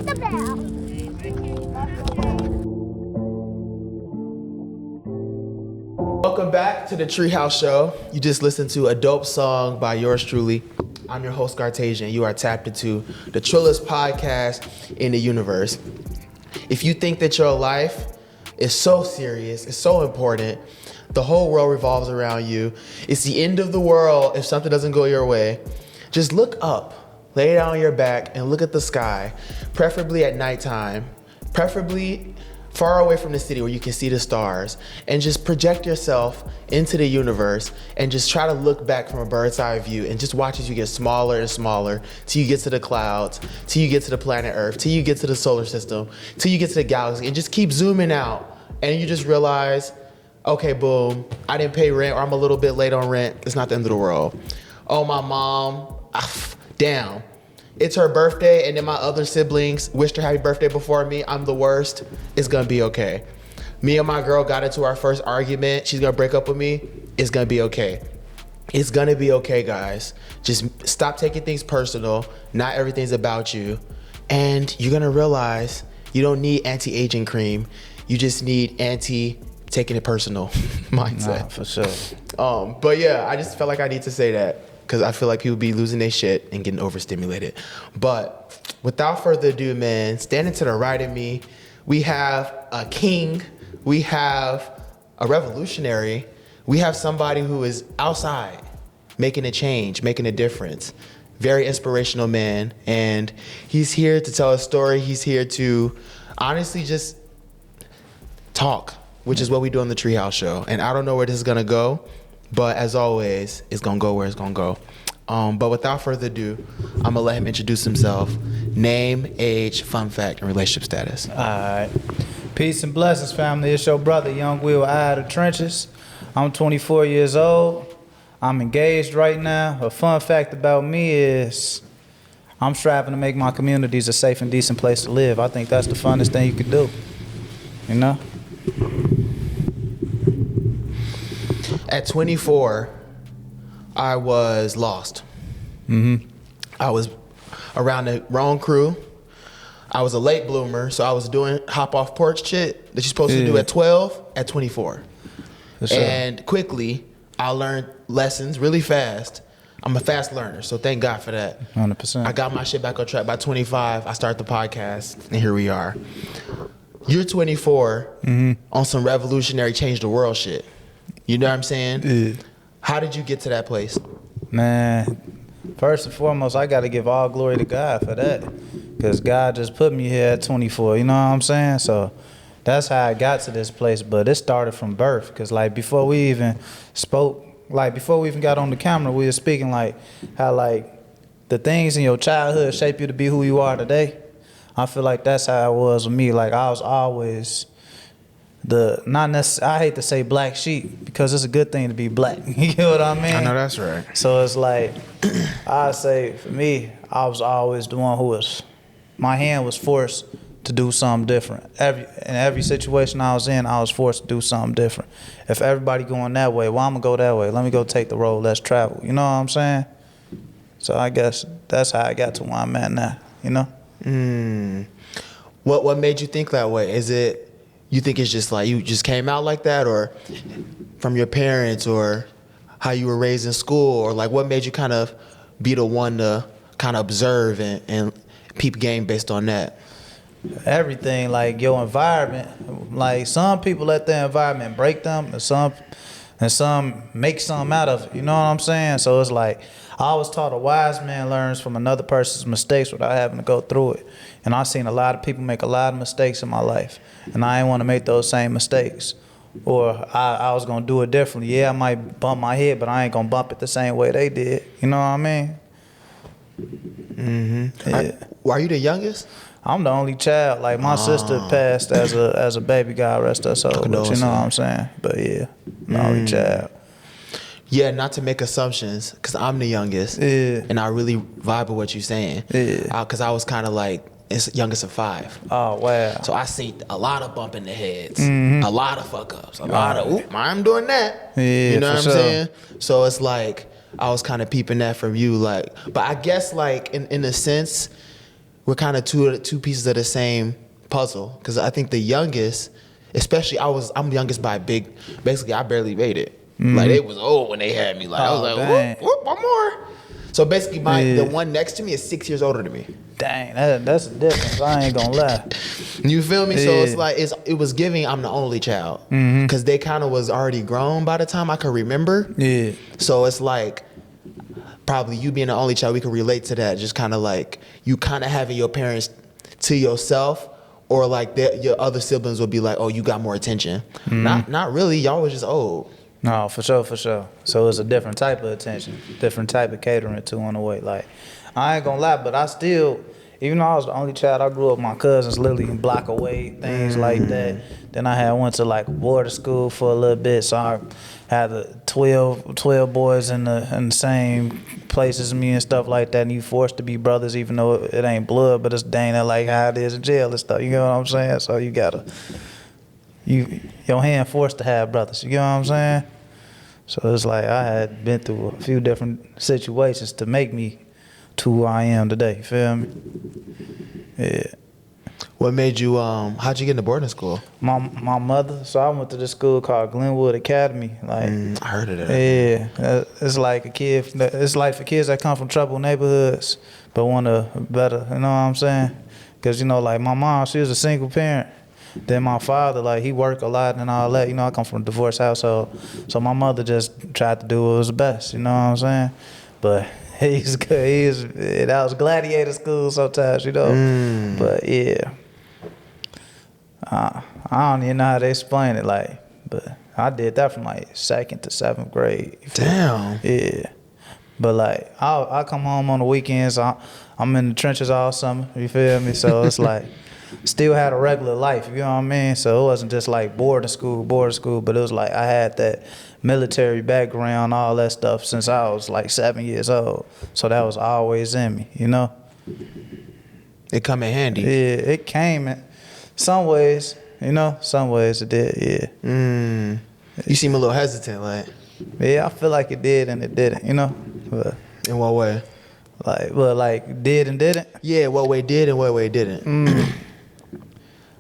the bell. Welcome back to the Treehouse Show. You just listened to a dope song by yours truly. I'm your host, Cartesian. You are tapped into the trillest podcast in the universe. If you think that your life is so serious, it's so important, the whole world revolves around you, it's the end of the world if something doesn't go your way, just look up, lay down on your back, and look at the sky, preferably at nighttime, preferably far away from the city where you can see the stars, and just project yourself into the universe and just try to look back from a bird's eye view and just watch as you get smaller and smaller till you get to the clouds, till you get to the planet Earth, till you get to the solar system, till you get to the galaxy, and just keep zooming out. And you just realize, okay, boom, I didn't pay rent, or I'm a little bit late on rent. It's not the end of the world. Oh, my mom, damn. It's her birthday, and then my other siblings wished her happy birthday before me. I'm the worst. It's gonna be okay. Me and my girl got into our first argument. She's gonna break up with me. It's gonna be okay. It's gonna be okay, guys. Just stop taking things personal. Not everything's about you. And you're gonna realize you don't need anti-aging cream. You just need taking it personal mindset. Nah, for sure. But yeah, I just felt like I need to say that, because I feel like people be losing their shit and getting overstimulated. But without further ado, man, standing to the right of me, we have a king, we have a revolutionary, we have somebody who is outside making a change, making a difference. Very inspirational man, and he's here to tell a story. He's here to honestly just talk, which is what we do on the Treehouse Show. And I don't know where this is gonna go, but as always, it's gonna go where it's gonna go. But without further ado, I'm gonna let him introduce himself. Name, age, fun fact, and relationship status. All right. Peace and blessings, family. It's your brother, Youngwill, out of the trenches. I'm 24 years old. I'm engaged right now. A fun fact about me is I'm striving to make my communities a safe and decent place to live. I think that's the funnest thing you could do, you know? At 24, I was lost. I was around the wrong crew. I was a late bloomer, so I was doing hop off porch shit that you're supposed to do at 12, at 24. Sure. And quickly, I learned lessons really fast. I'm a fast learner, so thank God for that. 100%. I got my shit back on track. By 25, I started the podcast, and here we are. You're 24 on some revolutionary change the world shit. You know what I'm saying? Yeah. How did you get to that place? Man, first and foremost, I got to give all glory to God for that, because God just put me here at 24, you know what I'm saying? So that's how I got to this place, but it started from birth, because like before we even spoke, like before we even got on the camera, we were speaking like how like the things in your childhood shape you to be who you are today. I feel like that's how it was with me. Like I was always I hate to say black sheep, because it's a good thing to be black. You get what I mean? I know that's right. So it's like, I say for me, I was always the one my hand was forced to do something different. In every situation I was in, I was forced to do something different. If everybody going that way, well, I'm gonna go that way. Let me go take the road, let's travel. You know what I'm saying? So I guess that's how I got to where I'm at now, you know? What made you think that way? Is it, you think it's just like you just came out like that, or from your parents, or how you were raised in school, or like what made you kind of be the one to kind of observe and peep game based on that? Everything, like your environment. Like some people let their environment break them, and some make something out of it. You know what I'm saying? So it's like I was taught a wise man learns from another person's mistakes without having to go through it. And I've seen a lot of people make a lot of mistakes in my life, and I didn't want to make those same mistakes. Or I was gonna do it differently. Yeah, I might bump my head, but I ain't gonna bump it the same way they did. You know what I mean? Yeah. Are you the youngest? I'm the only child. Like my sister passed as a baby. God rest her soul. But you know what I'm saying? But yeah, I'm the only child. Yeah, not to make assumptions, because I'm the youngest. Yeah. And I really vibe with what you're saying. Yeah. Because I was kind of like youngest of 5. Oh, wow. So I see a lot of bumping the heads, a lot of fuck ups, a lot of, oop, I'm doing that. Yeah, you know what I'm sure. saying? So it's like, I was kind of peeping that from you. Like, but I guess like in a sense, we're kind of two pieces of the same puzzle. Because I think the youngest, especially I'm youngest by basically I barely made it. Like they was old when they had me. Like I was like, dang. whoop, one more. So basically the one next to me is 6 years older than me. Dang, that's a difference. I ain't gonna lie. You feel me? So it's like it was giving I'm the only child. Because they kind of was already grown by the time I could remember. Yeah. So it's like probably you being the only child, we could relate to that. Just kind of like you kind of having your parents to yourself, or like your other siblings would be like, oh, you got more attention. Not really. Y'all was just old. No, for sure. So it's a different type of attention, different type of catering to in a way. Like, I ain't gonna lie, but I still, even though I was the only child, I grew up with my cousins literally a block away, things like that. Then I went to like boarding school for a little bit, so I had the 12 boys in the same places as me and stuff like that, and you forced to be brothers even though it ain't blood, but it's dang like how it is in jail and stuff, you know what I'm saying? So you gotta, your hand forced to have brothers, you know what I'm saying? So it's like I had been through a few different situations to make me to who I am today, you feel me? Yeah. What made you, how'd you get into boarding school? My mother, so I went to this school called Glenwood Academy. Like, I heard of that. Yeah, it's like it's like for kids that come from troubled neighborhoods, but want to better, you know what I'm saying? Because, you know, like my mom, she was a single parent. Then my father, like, he worked a lot and all that. You know, I come from a divorced household. So my mother just tried to do what was best, you know what I'm saying? But he's good. That was gladiator school sometimes, you know? But, yeah. I don't even know how to explain it, like, but I did that from, like, 2nd to 7th grade. Damn. Yeah. But, like, I come home on the weekends. I'm in the trenches all summer, you feel me? So it's like... Still had a regular life, you know what I mean? So it wasn't just like boarding school, but it was like I had that military background, all that stuff since I was like 7 years old. So that was always in me, you know? It come in handy. Yeah, it came in some ways, you know? Some ways it did, yeah. You seem a little hesitant, like. Yeah, I feel like it did and it didn't, you know? But, in what way? Like did and didn't? Yeah, what way did and what way didn't?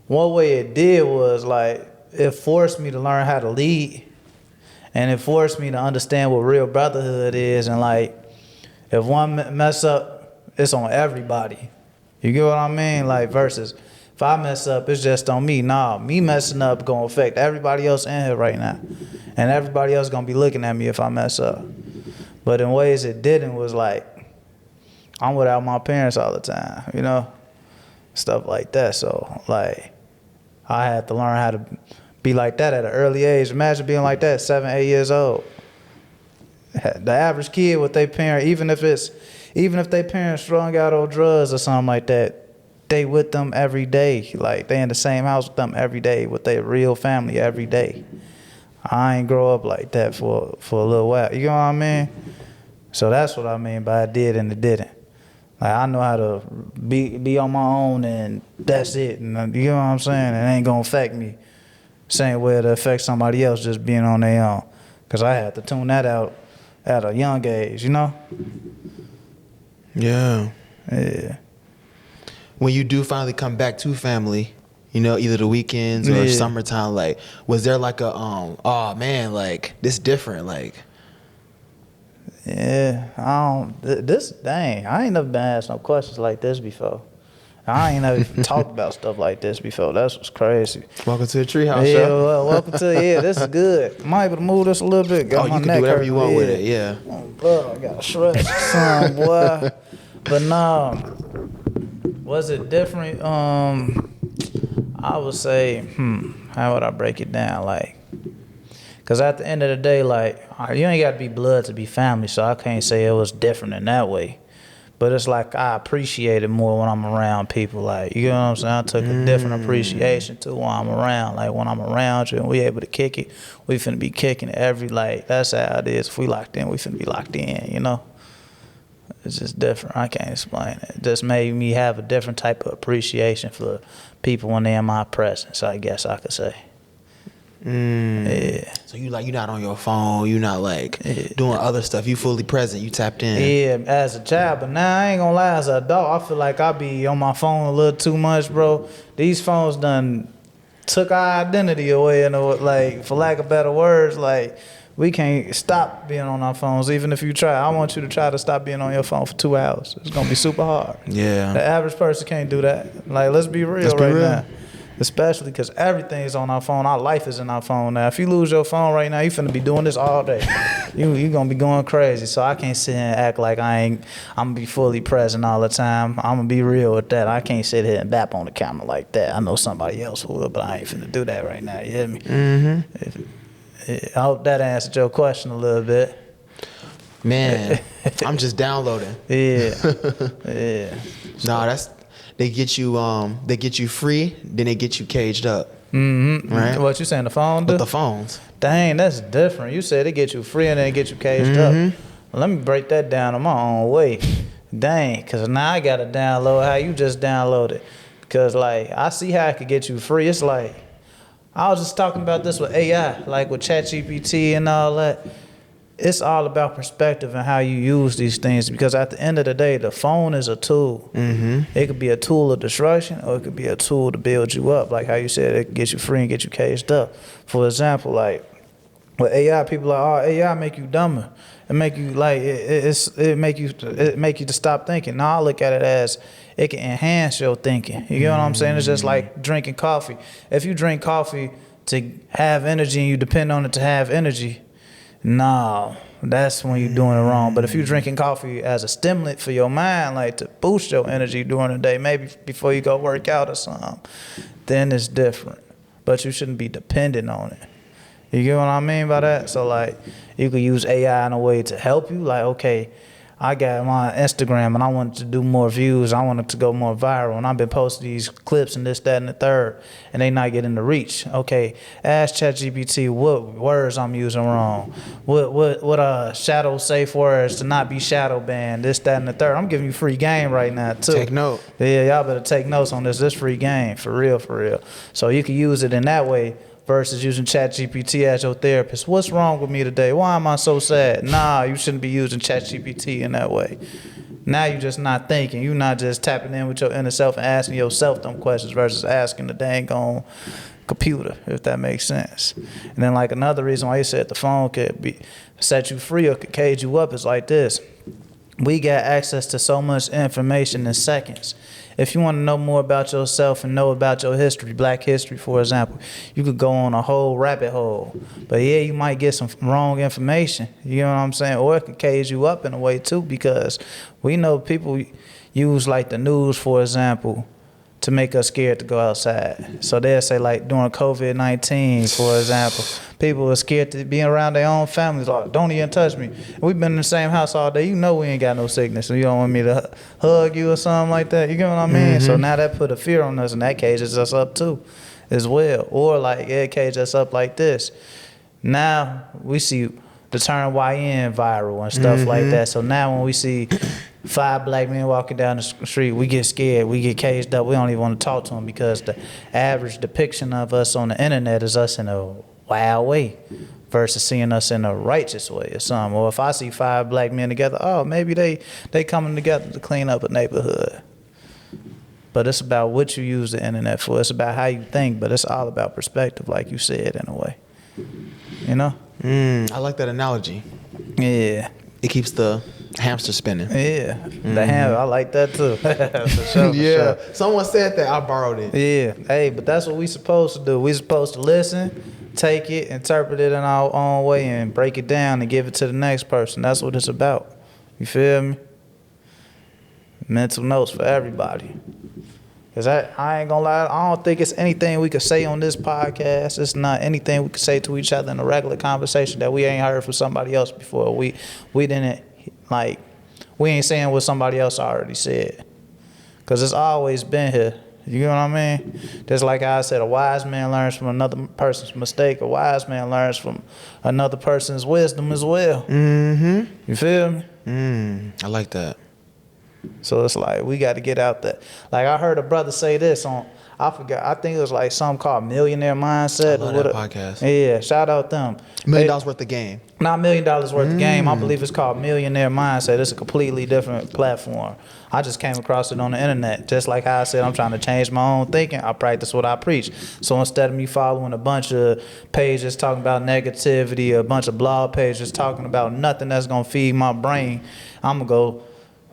One way it did was like it forced me to learn how to lead, and it forced me to understand what real brotherhood is. And like, if one mess up, it's on everybody. You get what I mean? Like versus if I mess up, it's just on me. Nah, me messing up gonna affect everybody else in here right now, and everybody else gonna be looking at me if I mess up. But in ways it didn't was like I'm without my parents all the time, you know, stuff like that. So like. I had to learn how to be like that at an early age. Imagine being like that at 7, 8 years old. The average kid with their parent, even if their parents strung out on drugs or something like that, they with them every day. Like they in the same house with them every day with their real family every day. I ain't grow up like that for a little while. You know what I mean? So that's what I mean by I did and it didn't. Like I know how to be on my own and that's it. And you know what I'm saying? It ain't gonna affect me same way it affects somebody else just being on their own. Cause I had to tune that out at a young age, you know? Yeah. Yeah. When you do finally come back to family, you know, either the weekends or summertime, like, was there like a oh man, like this different, like? Yeah, I ain't never been asked no questions like this before. I ain't never even talked about stuff like this before. That's what's crazy. Welcome to the Treehouse Yeah, Show. well, welcome to this is good. I'm able to move this a little bit. Got You my can neck do whatever hurt. you want with it, yeah. Oh, bro, I got a stretch, son, boy. But no, was it different? I would say, how would I break it down? Like, because at the end of the day, like, you ain't got to be blood to be family, so I can't say it was different in that way. But it's like I appreciate it more when I'm around people. Like, you know what I'm saying? I took a different appreciation to when I'm around. Like, when I'm around you and we able to kick it, we finna be kicking it like, that's how it is. If we locked in, we finna be locked in, you know? It's just different. I can't explain it. It just made me have a different type of appreciation for people when they're in my presence, I guess I could say. Yeah. So you're not on your phone. You're not like doing other stuff. You fully present. You tapped in. Yeah, as a child, but now I ain't gonna lie, as an adult, I feel like I be on my phone a little too much, bro. These phones done took our identity away, and like, for lack of better words, like, we can't stop being on our phones, even if you try. I want you to try to stop being on your phone for 2 hours. It's gonna be super hard. Yeah. The average person can't do that. Like, let's be real now. Especially because everything is on our phone. Our life is in our phone now. If you lose your phone right now, you finna be doing this all day. You gonna be going crazy. So I can't sit here and act like I'm gonna be fully present all the time. I'm gonna be real with that. I can't sit here and bap on the camera like that. I know somebody else would, but I ain't finna do that right now. You hear me? I hope that answered your question a little bit. Man, I'm just downloading. Yeah. Nah, they get you free, then they get you caged up. Right? What you saying, the phone do? With the phones. Dang, that's different. You said they get you free and then they get you caged up. Well, let me break that down on my own way. Dang, because now I got to download how you just downloaded. Because, like, I see how it could get you free. It's like, I was just talking about this with AI, like with ChatGPT and all that. It's all about perspective and how you use these things, because at the end of the day, the phone is a tool. It could be a tool of destruction, or it could be a tool to build you up. Like how you said, it can get you free and get you caged up. For example, like with AI, people are like, oh, AI make you dumber. It make you like it make you to stop thinking. Now I look at it as it can enhance your thinking. You get what I'm saying? It's just like drinking coffee. If you drink coffee to have energy and you depend on it to have energy, no, that's when you're doing it wrong. But if you're drinking coffee as a stimulant for your mind, like to boost your energy during the day, maybe before you go work out or something, then it's different. But you shouldn't be dependent on it. You get what I mean by that? So, like, you could use AI in a way to help you. Like, okay, I got my Instagram and I wanted to do more views. I wanted to go more viral. And I've been posting these clips and this, that, and the third, and they not getting the reach. Okay, ask ChatGPT what words I'm using wrong. What shadow safe words to not be shadow banned, this, that, and the third. I'm giving you free game right now, too. Take note. Yeah, y'all better take notes on this. This free game, for real, for real. So you can use it in that way versus using ChatGPT as your therapist. What's wrong with me today? Why am I so sad? Nah, you shouldn't be using ChatGPT in that way. Now you're just not thinking. You're not just tapping in with your inner self and asking yourself them questions versus asking the dang on computer, if that makes sense. And then, like, another reason why you said the phone could set you free or could cage you up is like this. We got access to so much information in seconds. If you want to know more about yourself and know about your history, Black history, for example, you could go on a whole rabbit hole. But yeah, you might get some wrong information. You know what I'm saying? Or it could cage you up in a way too, because we know people use, like, the news, for example, to make us scared to go outside. So they'll say, like, during COVID-19, for example, people are scared to be around their own families. Like, don't even touch me. We've been in the same house all day. You know we ain't got no sickness, so you don't want me to hug you or something like that. You get what I mean? So now that put a fear on us, and that cages us up too, as well. Or, like, it cages us up like this. Now we see the term YN viral and stuff like that. So now when we see 5 black men walking down the street, we get scared, we get caged up, we don't even want to talk to them, because the average depiction of us on the internet is us in a wild way versus seeing us in a righteous way or something. Or if I see 5 black men together, oh, maybe they coming together to clean up a neighborhood. But it's about what you use the internet for. It's about how you think, but it's all about perspective, like you said, in a way. You know? I like that analogy. Yeah. It keeps the hamster spinning. Yeah. The hamster, I like that too. For sure, yeah. for sure. Someone said that, I borrowed it. Yeah. Hey, but that's what we supposed to do. We supposed to listen, take it, interpret it in our own way, and break it down and give it to the next person. That's what it's about. You feel me? Mental notes for everybody. Because I ain't gonna lie, I don't think it's anything we could say on this podcast. It's not anything we could say to each other in a regular conversation that we ain't heard from somebody else before. We didn't, like, we ain't saying what somebody else already said. Because it's always been here. You know what I mean? Just like I said, a wise man learns from another person's mistake. A wise man learns from another person's wisdom as well. You feel me? I like that. So it's like we got to get out there. Like I heard a brother say this on, I forgot, I think it was like something called Millionaire Mindset. I love that podcast. Yeah, shout out them. $1 million worth of game. Not $1 million worth of game. I believe it's called Millionaire Mindset. It's a completely different platform. I just came across it on the internet. Just like how I said I'm trying to change my own thinking, I practice what I preach. So instead of me following a bunch of pages talking about negativity, a bunch of blog pages talking about nothing that's going to feed my brain, I'm going to go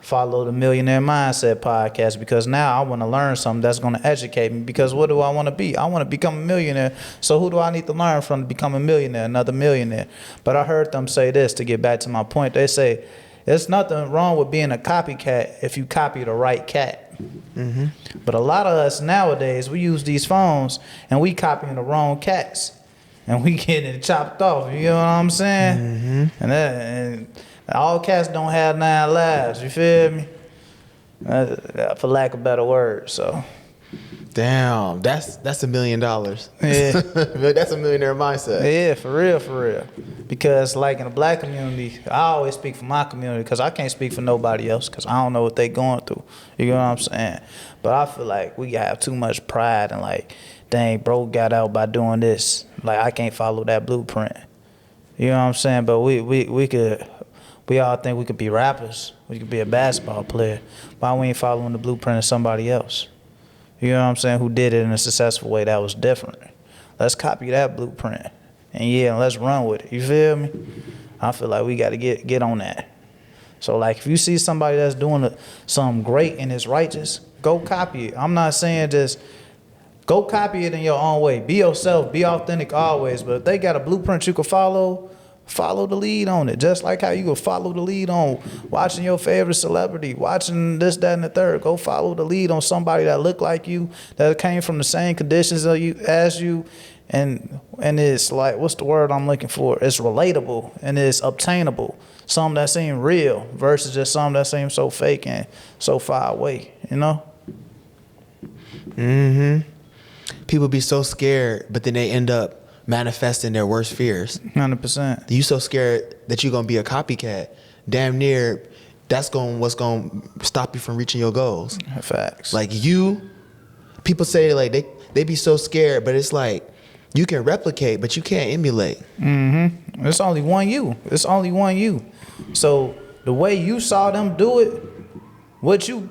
follow the Millionaire Mindset podcast, because now I want to learn something that's going to educate me. Because what do I want to be? I want to become a millionaire. So who do I need to learn from to become a millionaire? Another millionaire. But I heard them say this, to get back to my point. They say there's nothing wrong with being a copycat if you copy the right cat. Mm-hmm. But a lot of us nowadays, we use these phones and we copying the wrong cats, and we getting it chopped off. You know what I'm saying? Mm-hmm. And all cats don't have 9 lives, you feel me? For lack of better words, so. Damn, that's $1 million. Yeah. That's a millionaire mindset. Yeah, for real. Because like in the black community, I always speak for my community, because I can't speak for nobody else, because I don't know what they going through. You know what I'm saying? But I feel like we have too much pride and like, dang, bro got out by doing this. Like, I can't follow that blueprint. You know what I'm saying? But we all think we could be rappers. We could be a basketball player. Why we ain't following the blueprint of somebody else? You know what I'm saying? Who did it in a successful way that was different. Let's copy that blueprint. And yeah, let's run with it. You feel me? I feel like we got to get on that. So like if you see somebody that's doing something great and it's righteous, go copy it. I'm not saying just go copy it in your own way. Be yourself. Be authentic always. But if they got a blueprint you can follow the lead on it. Just like how you go follow the lead on watching your favorite celebrity, watching this, that, and the third. Go follow the lead on somebody that look like you, that came from the same conditions as you, and it's like, what's the word I'm looking for? It's relatable and it's obtainable. Something that seems real versus just something that seems so fake and so far away, you know? Mm-hmm. People be so scared, but then they end up manifesting their worst fears. 100%. You so scared that you're gonna be a copycat. Damn near, that's what's gonna stop you from reaching your goals. Facts. Like people say like they be so scared, but it's like you can replicate, but you can't emulate. Mm-hmm. It's only one you. So the way you saw them do it, what you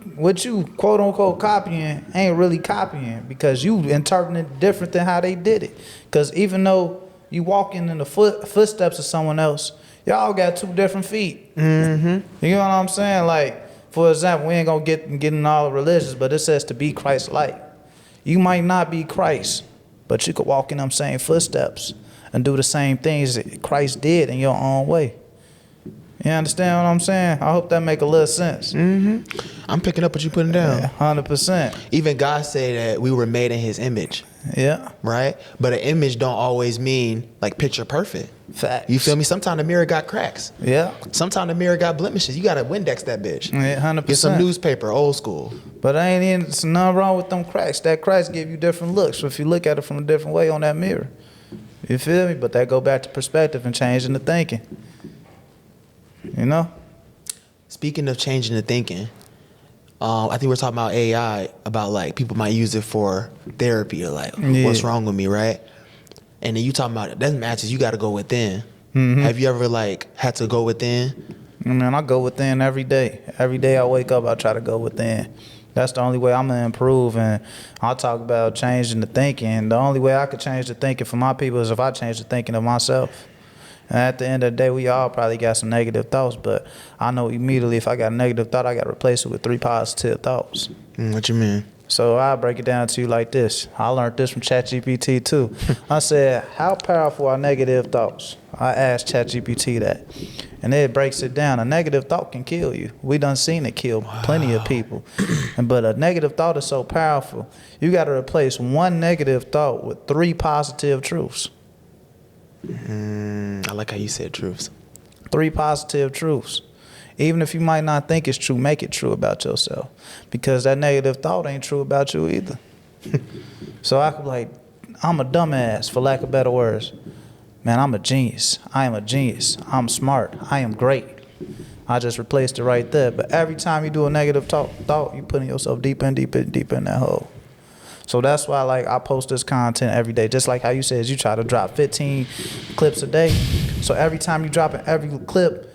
quote unquote copying ain't really copying, because you interpreting it different than how they did it. Because even though you walking in the footsteps of someone else, y'all got 2 different feet. Mm-hmm. You know what I'm saying? Like, for example, we ain't gonna get in all the religions, but it says to be Christ-like. You might not be Christ, but you could walk in them same footsteps and do the same things that Christ did in your own way. You understand what I'm saying? I hope that make a little sense. Mm-hmm. I'm picking up what you're putting down. Yeah, 100%. Even God say that we were made in His image. Yeah. Right? But an image don't always mean like picture perfect. Facts. You feel me? Sometimes the mirror got cracks. Yeah. Sometimes the mirror got blemishes. You got to Windex that bitch. Yeah, 100%. Get some newspaper, old school. But it's nothing wrong with them cracks. That cracks give you different looks. So if you look at it from a different way on that mirror. You feel me? But that go back to perspective and changing the thinking. You know? Speaking of changing the thinking, I think we're talking about AI, about like people might use it for therapy or like, what's wrong with me, right? And then you talking about it doesn't match, you got to go within. Mm-hmm. Have you ever like had to go within? Man, I go within every day. Every day I wake up, I try to go within. That's the only way I'm going to improve. And I'll talk about changing the thinking. The only way I could change the thinking for my people is if I change the thinking of myself. And at the end of the day, we all probably got some negative thoughts, but I know immediately if I got a negative thought, I got to replace it with 3 positive thoughts. What you mean? So I'll break it down to you like this. I learned this from ChatGPT too. I said, how powerful are negative thoughts? I asked ChatGPT that. And it breaks it down. A negative thought can kill you. We done seen it kill plenty of people. But a negative thought is so powerful. You got to replace 1 negative thought with 3 positive truths. I like how you said truths. 3 positive truths. Even if you might not think it's true, make it true about yourself. Because that negative thought ain't true about you either. So I could be like, I'm a dumbass, for lack of better words. Man, I'm a genius. I am a genius. I'm smart. I am great. I just replaced it right there. But every time you do a negative thought, you putting yourself deeper and deeper and deeper in that hole. So that's why, like, I post this content every day. Just like how you said, you try to drop 15 clips a day. So every time you drop every clip,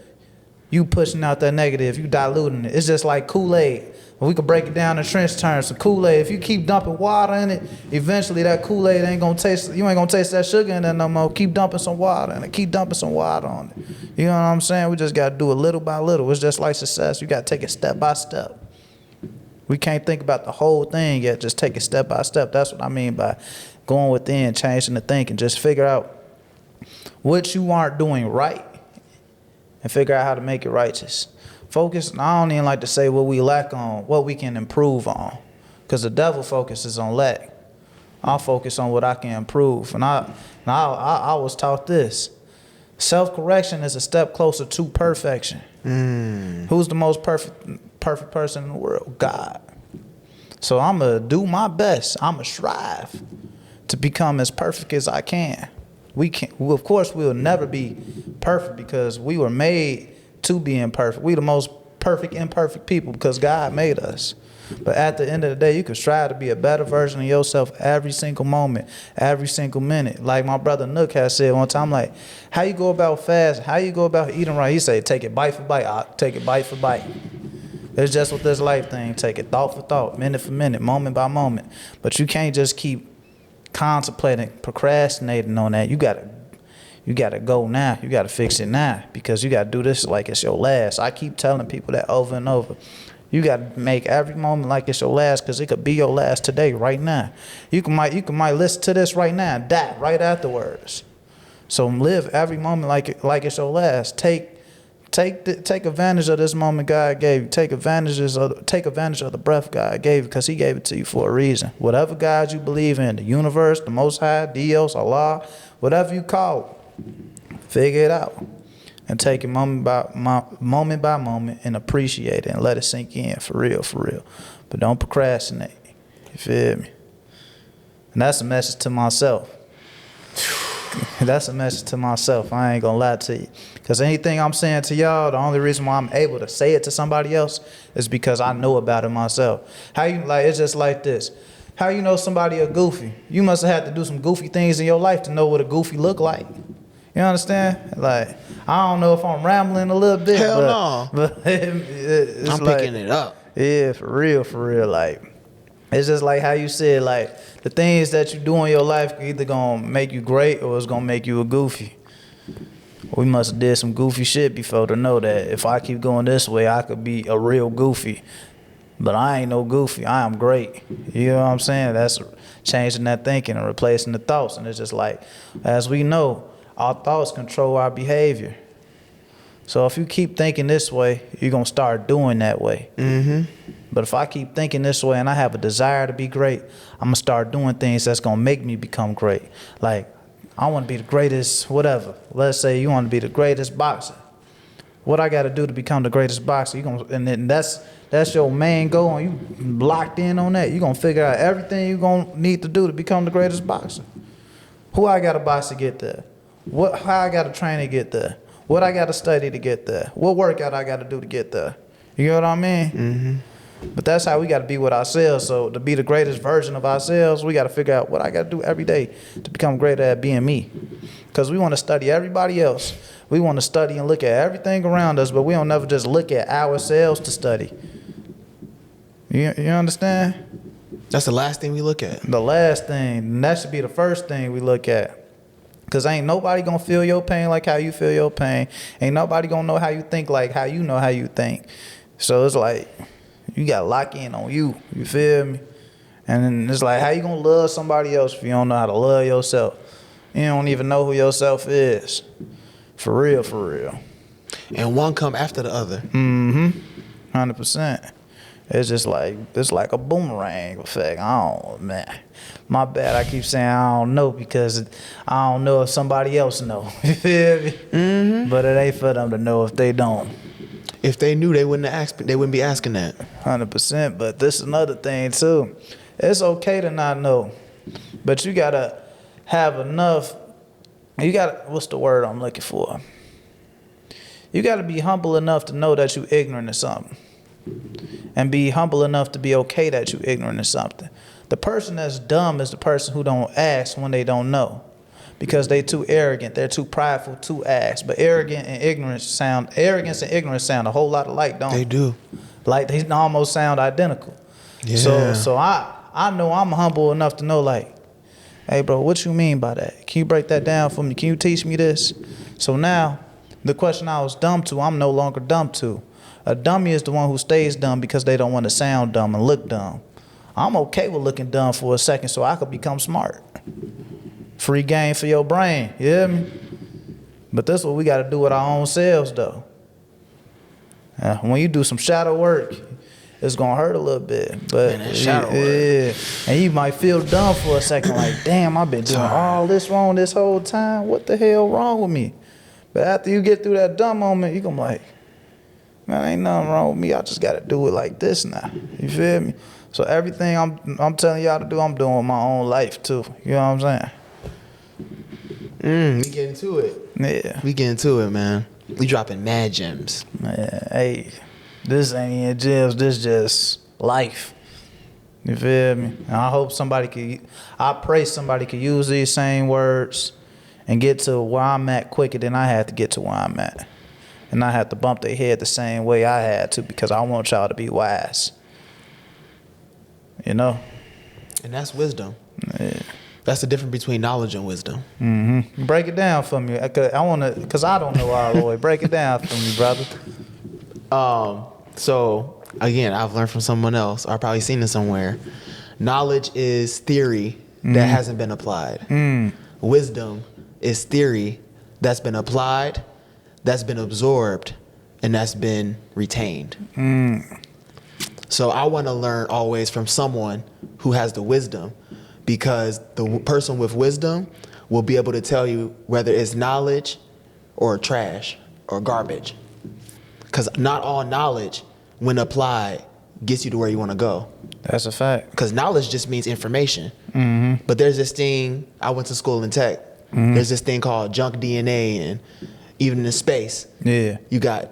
you pushing out that negative, you diluting it. It's just like Kool-Aid. We could break it down in trench terms. So Kool-Aid, if you keep dumping water in it, eventually that Kool-Aid ain't gonna taste, you ain't gonna taste that sugar in there no more. Keep dumping some water in it, keep dumping some water on it. You know what I'm saying? We just gotta do it little by little. It's just like success. You gotta take it step by step. We can't think about the whole thing yet, just take it step by step. That's what I mean by going within, changing the thinking. Just figure out what you aren't doing right and figure out how to make it righteous. Focus, I don't even like to say what we lack on, what we can improve on. Because the devil focuses on lack. I'll focus on what I can improve. And I was taught this. Self-correction is a step closer to perfection. Who's the most perfect person in the world? God. So I'm going to do my best. I'm going to strive to become as perfect as I can. Of course, we'll never be perfect because we were made to be imperfect. We the most perfect, imperfect people because God made us. But at the end of the day, you can strive to be a better version of yourself every single moment, every single minute. Like my brother Nook has said one time, like, how you go about fasting? How you go about eating right? He said, take it bite for bite. I take it bite for bite. It's just with this life thing. Take it thought for thought, minute for minute, moment by moment. But you can't just keep contemplating, procrastinating on that. You gotta go now. You gotta fix it now because you gotta do this like it's your last. I keep telling people that over and over. You gotta make every moment like it's your last because it could be your last today, right now. You might listen to this right now and die right afterwards. So live every moment like it's your last. Take advantage of this moment God gave you. Take advantage of the breath God gave you because He gave it to you for a reason. Whatever God you believe in, the universe, the Most High, Dios, Allah, whatever you call it, figure it out and take it moment by moment and appreciate it and let it sink in for real. But don't procrastinate. You feel me? And that's a message to myself. That's a message to myself. I ain't gonna lie to you. Because anything I'm saying to y'all, the only reason why I'm able to say it to somebody else is because I know about it myself. It's just like this. How you know somebody a goofy? You must have had to do some goofy things in your life to know what a goofy look like. You understand? Like, I don't know if I'm rambling a little bit. Hell no. But it's I'm like, picking it up. Yeah, for real. Like, it's just like how you said, like, the things that you do in your life are either gonna make you great or it's gonna make you a goofy. We must have did some goofy shit before to know that if I keep going this way, I could be a real goofy. But I ain't no goofy. I am great. You know what I'm saying? That's changing that thinking and replacing the thoughts. And it's just like, as we know, our thoughts control our behavior. So if you keep thinking this way, you're going to start doing that way. But if I keep thinking this way and I have a desire to be great, I'm going to start doing things that's going to make me become great. Like, I want to be the greatest whatever. Let's say you want to be the greatest boxer. What I got to do to become the greatest boxer? And then that's your main goal, and you locked in on that. You're going to figure out everything you're going to need to do to become the greatest boxer. Who I got to box to get there? How I got to train to get there? What I got to study to get there? What workout I got to do to get there? You know what I mean? But that's how we got to be with ourselves. So to be the greatest version of ourselves, we got to figure out what I got to do every day to become greater at being me. Because we want to study everybody else. We want to study and look at everything around us, but we don't never just look at ourselves to study. You understand? That's the last thing we look at. The last thing. And that should be the first thing we look at. Because ain't nobody going to feel your pain like how you feel your pain. Ain't nobody going to know how you think like how you know how you think. So it's like, you got to lock in on you. You feel me? And then it's like, how you going to love somebody else if you don't know how to love yourself? You don't even know who yourself is. For real. And one come after the other. 100%. It's just like, it's like a boomerang effect. Man. My bad, I keep saying I don't know because I don't know if somebody else know. You feel me? But it ain't for them to know if they don't. If they knew, they wouldn't be asking that. 100%. But this is another thing too. It's okay to not know, but you gotta have enough. What's the word I'm looking for? You got to be humble enough to know that you're ignorant of something. And be humble enough to be okay that you're ignorant of something. The person that's dumb is the person who don't ask when they don't know. Because they too arrogant, they're too prideful to ask. But arrogance and ignorance sound a whole lot alike, don't they? They do. Like they almost sound identical. Yeah. So I know I'm humble enough to know, like, hey bro, what you mean by that? Can you break that down for me? Can you teach me this? So now the question I was dumb to, I'm no longer dumb to. A dummy is the one who stays dumb because they don't want to sound dumb and look dumb. I'm okay with looking dumb for a second so I could become smart. Free game for your brain, you hear me? But that's what we got to do with our own selves, though. When you do some shadow work, it's going to hurt a little bit. But Man, shadow work. And you might feel dumb for a second, like, damn, I've been doing all this wrong this whole time. What the hell wrong with me? But after you get through that dumb moment, you going to be like, man, ain't nothing wrong with me. I just got to do it like this now. You feel me? So everything I'm telling y'all to do, I'm doing with my own life, too. You know what I'm saying? We get into it. Yeah. We get into it, man. We dropping mad gems. Yeah, hey, this ain't even gems. This just life. You feel me? And I hope I pray somebody could use these same words and get to where I'm at quicker than I had to get to where I'm at. And I had to bump their head the same way I had to because I want y'all to be wise. You know? And that's wisdom. Yeah. That's the difference between knowledge and wisdom. Mm-hmm. Break it down for me. Because I don't know all the way. Break it down for me, brother. So, again, I've learned from someone else, or I've probably seen it somewhere. Knowledge is theory that hasn't been applied. Wisdom is theory that's been applied, that's been absorbed, and that's been retained. So I want to learn always from someone who has the wisdom, because the person with wisdom will be able to tell you whether it's knowledge or trash or garbage. Because not all knowledge, when applied, gets you to where you want to go. That's a fact. Because knowledge just means information. But there's this thing, I went to school in tech. There's this thing called junk DNA, and even in space, you got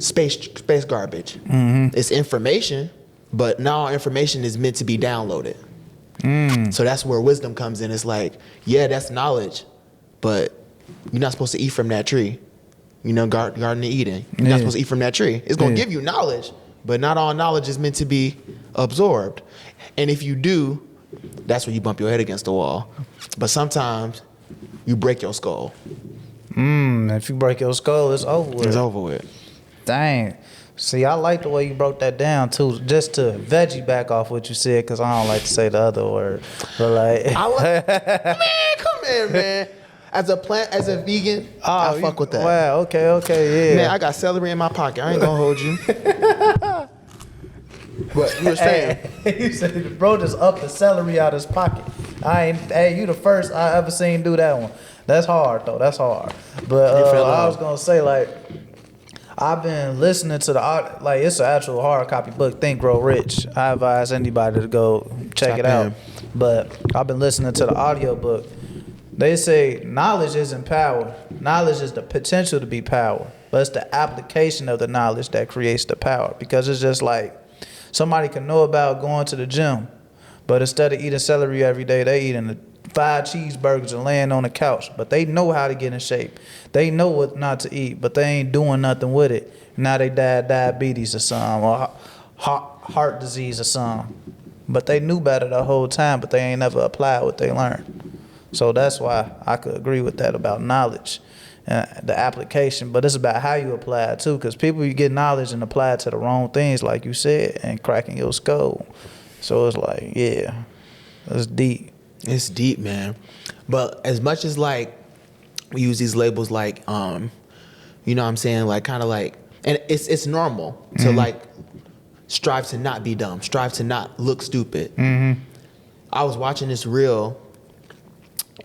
space garbage. It's information, but not all information is meant to be downloaded. So that's where wisdom comes in. It's like, yeah, that's knowledge, but you're not supposed to eat from that tree. You know, Garden of Eden. You're not supposed to eat from that tree. It's going to give you knowledge, but not all knowledge is meant to be absorbed. And if you do, that's where you bump your head against the wall. But sometimes you break your skull. If you break your skull, it's over with. It's over with. Dang. See, I like the way you broke that down, too. Just to veggie back off what you said, because I don't like to say the other word. But like, man, come here, man. As a vegan, I fuck with that. Wow, okay, yeah. Man, I got celery in my pocket. I ain't gonna hold you. But you were saying. You said, bro just upped the celery out of his pocket. You the first I ever seen do that one. That's hard, though. That's hard. But I was gonna say, like, I've been listening to it's an actual hard copy book, Think Grow Rich. I advise anybody to go check it out. But I've been listening to the audio book. They say knowledge isn't power. Knowledge is the potential to be power. But it's the application of the knowledge that creates the power. Because it's just like somebody can know about going to the gym, but instead of eating celery every day, they eating 5 cheeseburgers and laying on the couch. But they know how to get in shape. They know what not to eat, but they ain't doing nothing with it. Now they died diabetes or something, or heart disease or something. But they knew better the whole time, but they ain't never applied what they learned. So that's why I could agree with that about knowledge, the application. But it's about how you apply it too, because people, you get knowledge and apply it to the wrong things, like you said, and cracking your skull. So it's like, yeah, it's deep. It's deep, man. But as much as like we use these labels like, you know what I'm saying, like kind of like, and it's normal to like strive to not be dumb, strive to not look stupid. I was watching this reel,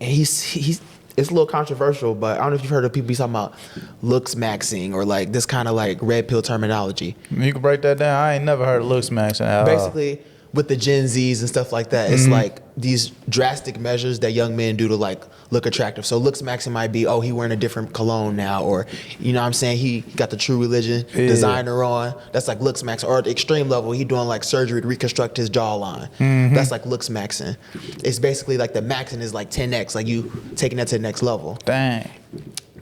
and he's it's a little controversial, but I don't know if you've heard of people talking about looks maxing or like this kind of like red pill terminology. You can break that down. I ain't never heard of looks maxing at all. Basically, with the Gen Zs and stuff like that, it's like these drastic measures that young men do to like look attractive. So looks maxing might be, oh, he wearing a different cologne now, or you know what I'm saying, he got the True Religion designer on. That's like looks maxing. Or at the extreme level, he doing like surgery to reconstruct his jawline. That's like looks maxing. It's basically like the maxing is like 10x, like you taking that to the next level. Dang.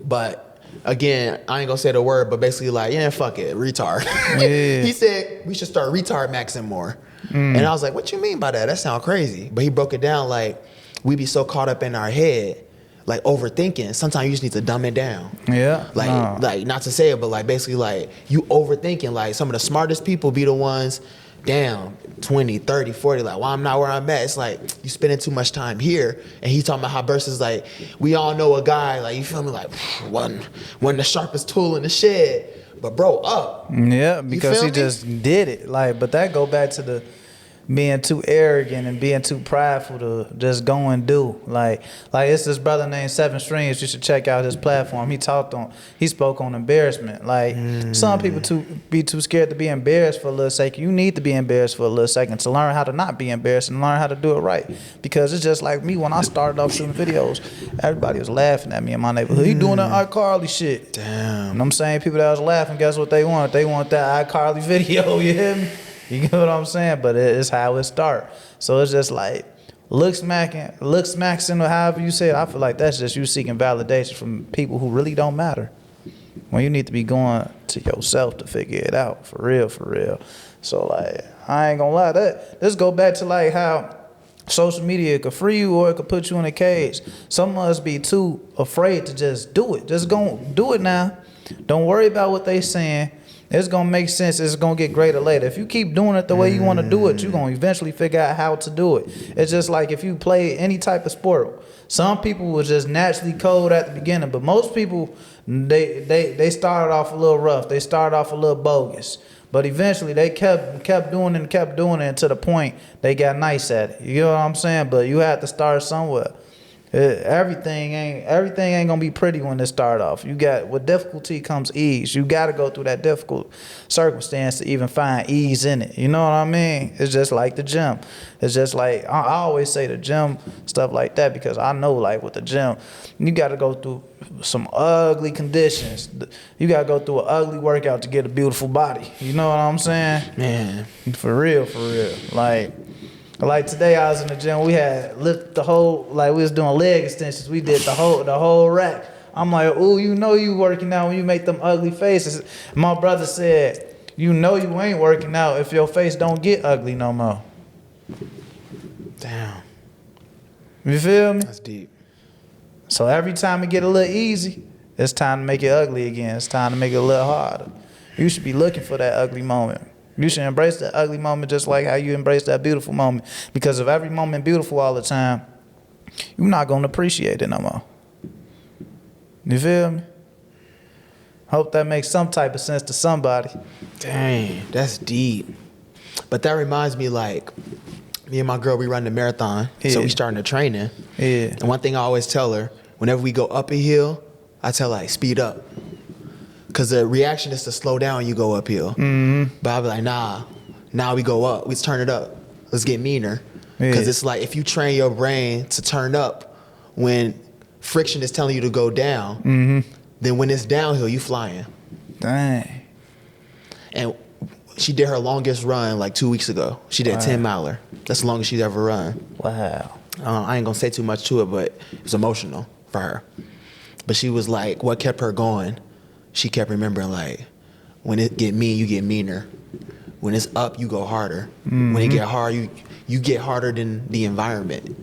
But again, I ain't gonna say the word, but basically like, yeah, fuck it, retard. Yeah. He said we should start retard maxing more. And I was like, what you mean by that? That sounds crazy. But he broke it down like, we be so caught up in our head, like overthinking. Sometimes you just need to dumb it down. Yeah. Like not to say it, but like basically like you overthinking. Like some of the smartest people be the ones down 20, 30, 40, like, well, I'm not where I'm at. It's like you spending too much time here. And he talking about how versus like, we all know a guy, like, you feel me, like, wasn't the sharpest tool in the shed, but bro, up. Yeah, because he me? just did it. Like, but that go back to the being too arrogant and being too prideful to just go and do. Like it's this brother named Seven Strings. You should check out his platform. He spoke on embarrassment. Like some people be too scared to be embarrassed for a little second. You need to be embarrassed for a little second to learn how to not be embarrassed and learn how to do it right. Because it's just like me when I started off shooting videos, everybody was laughing at me in my neighborhood. He doing that iCarly shit. Damn. And I'm saying people that was laughing, guess what they want? They want that iCarly video, you hear me? You get what I'm saying? But it's how it start. So it's just like look smacking, or however you say it. I feel like that's just you seeking validation from people who really don't matter. When you need to be going to yourself to figure it out, for real, for real. So like, I ain't gonna lie, this go back to like how social media could free you or it could put you in a cage. Some of us be too afraid to just do it. Just go do it now. Don't worry about what they saying. It's gonna make sense. It's gonna get greater later. If you keep doing it the way you want to do it, you're gonna eventually figure out how to do it. It's just like if you play any type of sport. Some people will just naturally code at the beginning, but most people they started off a little rough. They started off a little bogus, but eventually they kept doing it to the point they got nice at it. You know what I'm saying? But you have to start somewhere. Everything ain't gonna be pretty when it start off. With difficulty comes ease. You gotta go through that difficult circumstance to even find ease in it. You know what I mean? It's just like the gym. It's just like I always say the gym, stuff like that, because I know like with the gym, you gotta go through some ugly conditions. You gotta go through an ugly workout to get a beautiful body. You know what I'm saying? Man. For real. Like today I was in the gym, we had lift the whole, like we was doing leg extensions. We did the whole rack. I'm like, ooh, you know you working out when you make them ugly faces. My brother said, you know you ain't working out if your face don't get ugly no more. Damn. You feel me? That's deep. So every time it get a little easy, it's time to make it ugly again. It's time to make it a little harder. You should be looking for that ugly moment. You should embrace that ugly moment just like how you embrace that beautiful moment. Because if every moment beautiful all the time, you're not going to appreciate it no more. You feel me? Hope that makes some type of sense to somebody. Dang, that's deep. But that reminds me, like, me and my girl, we run the marathon. Yeah. So we starting the training. Yeah. And one thing I always tell her, whenever we go up a hill, I tell her, like, speed up. Because the reaction is to slow down when you go uphill. Mm-hmm. But I'll be like, nah, now we go up. Let's turn it up. Let's get meaner. Because it's like if you train your brain to turn up when friction is telling you to go down, then when it's downhill, you flying. Dang. And she did her longest run like 2 weeks ago. She did a 10 miler. That's the longest she's ever run. Wow. I ain't going to say too much to it, but it was emotional for her. But she was like, what kept her going? She kept remembering, like, when it get mean, you get meaner. When it's up, you go harder. When it get hard, you get harder than the environment.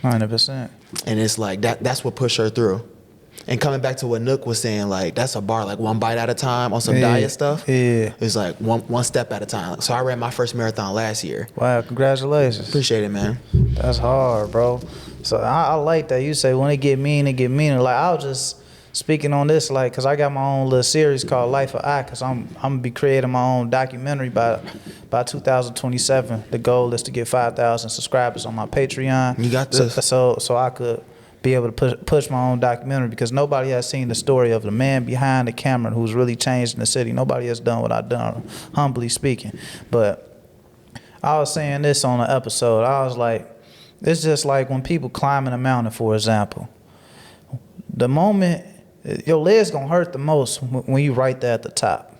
100%. And it's like, that's what pushed her through. And coming back to what Nook was saying, like, that's a bar, like one bite at a time on some diet stuff. Yeah. It's like one step at a time. So I ran my first marathon last year. Wow, congratulations. Appreciate it, man. That's hard, bro. So I like that. You say when it get mean, it get meaner. Like, I was just speaking on this, like, because I got my own little series called Life of I, because I'm going to be creating my own documentary by 2027. The goal is to get 5,000 subscribers on my Patreon. You got this. So I could be able to push my own documentary, because nobody has seen the story of the man behind the camera who's really changed in the city. Nobody has done what I've done, humbly speaking. But I was saying this on an episode. I was like, it's just like when people climbing a mountain, for example. The moment your legs gonna hurt the most when you right there at the top.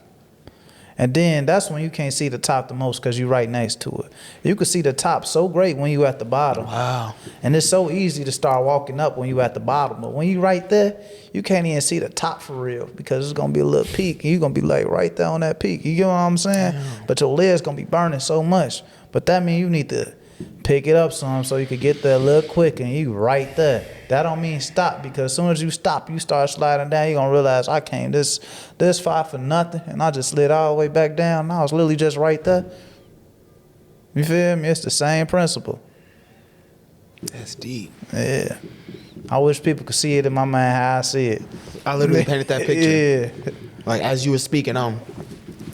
And then that's when you can't see the top the most because you right next to it. You can see the top so great when you at the bottom. Wow. And it's so easy to start walking up when you at the bottom. But when you right there, you can't even see the top for real because it's gonna be a little peak and you're gonna be like right there on that peak. You get what I'm saying? Damn. But your legs gonna be burning so much. But that means you need to pick it up some so you can get there a little quick and you right there. That don't mean stop, because as soon as you stop, you start sliding down, you're gonna realize I came this far for nothing and I just slid all the way back down and I was literally just right there. You feel me? It's the same principle. That's deep. Yeah. I wish people could see it in my mind how I see it. I literally painted that picture. Yeah. Like as you were speaking,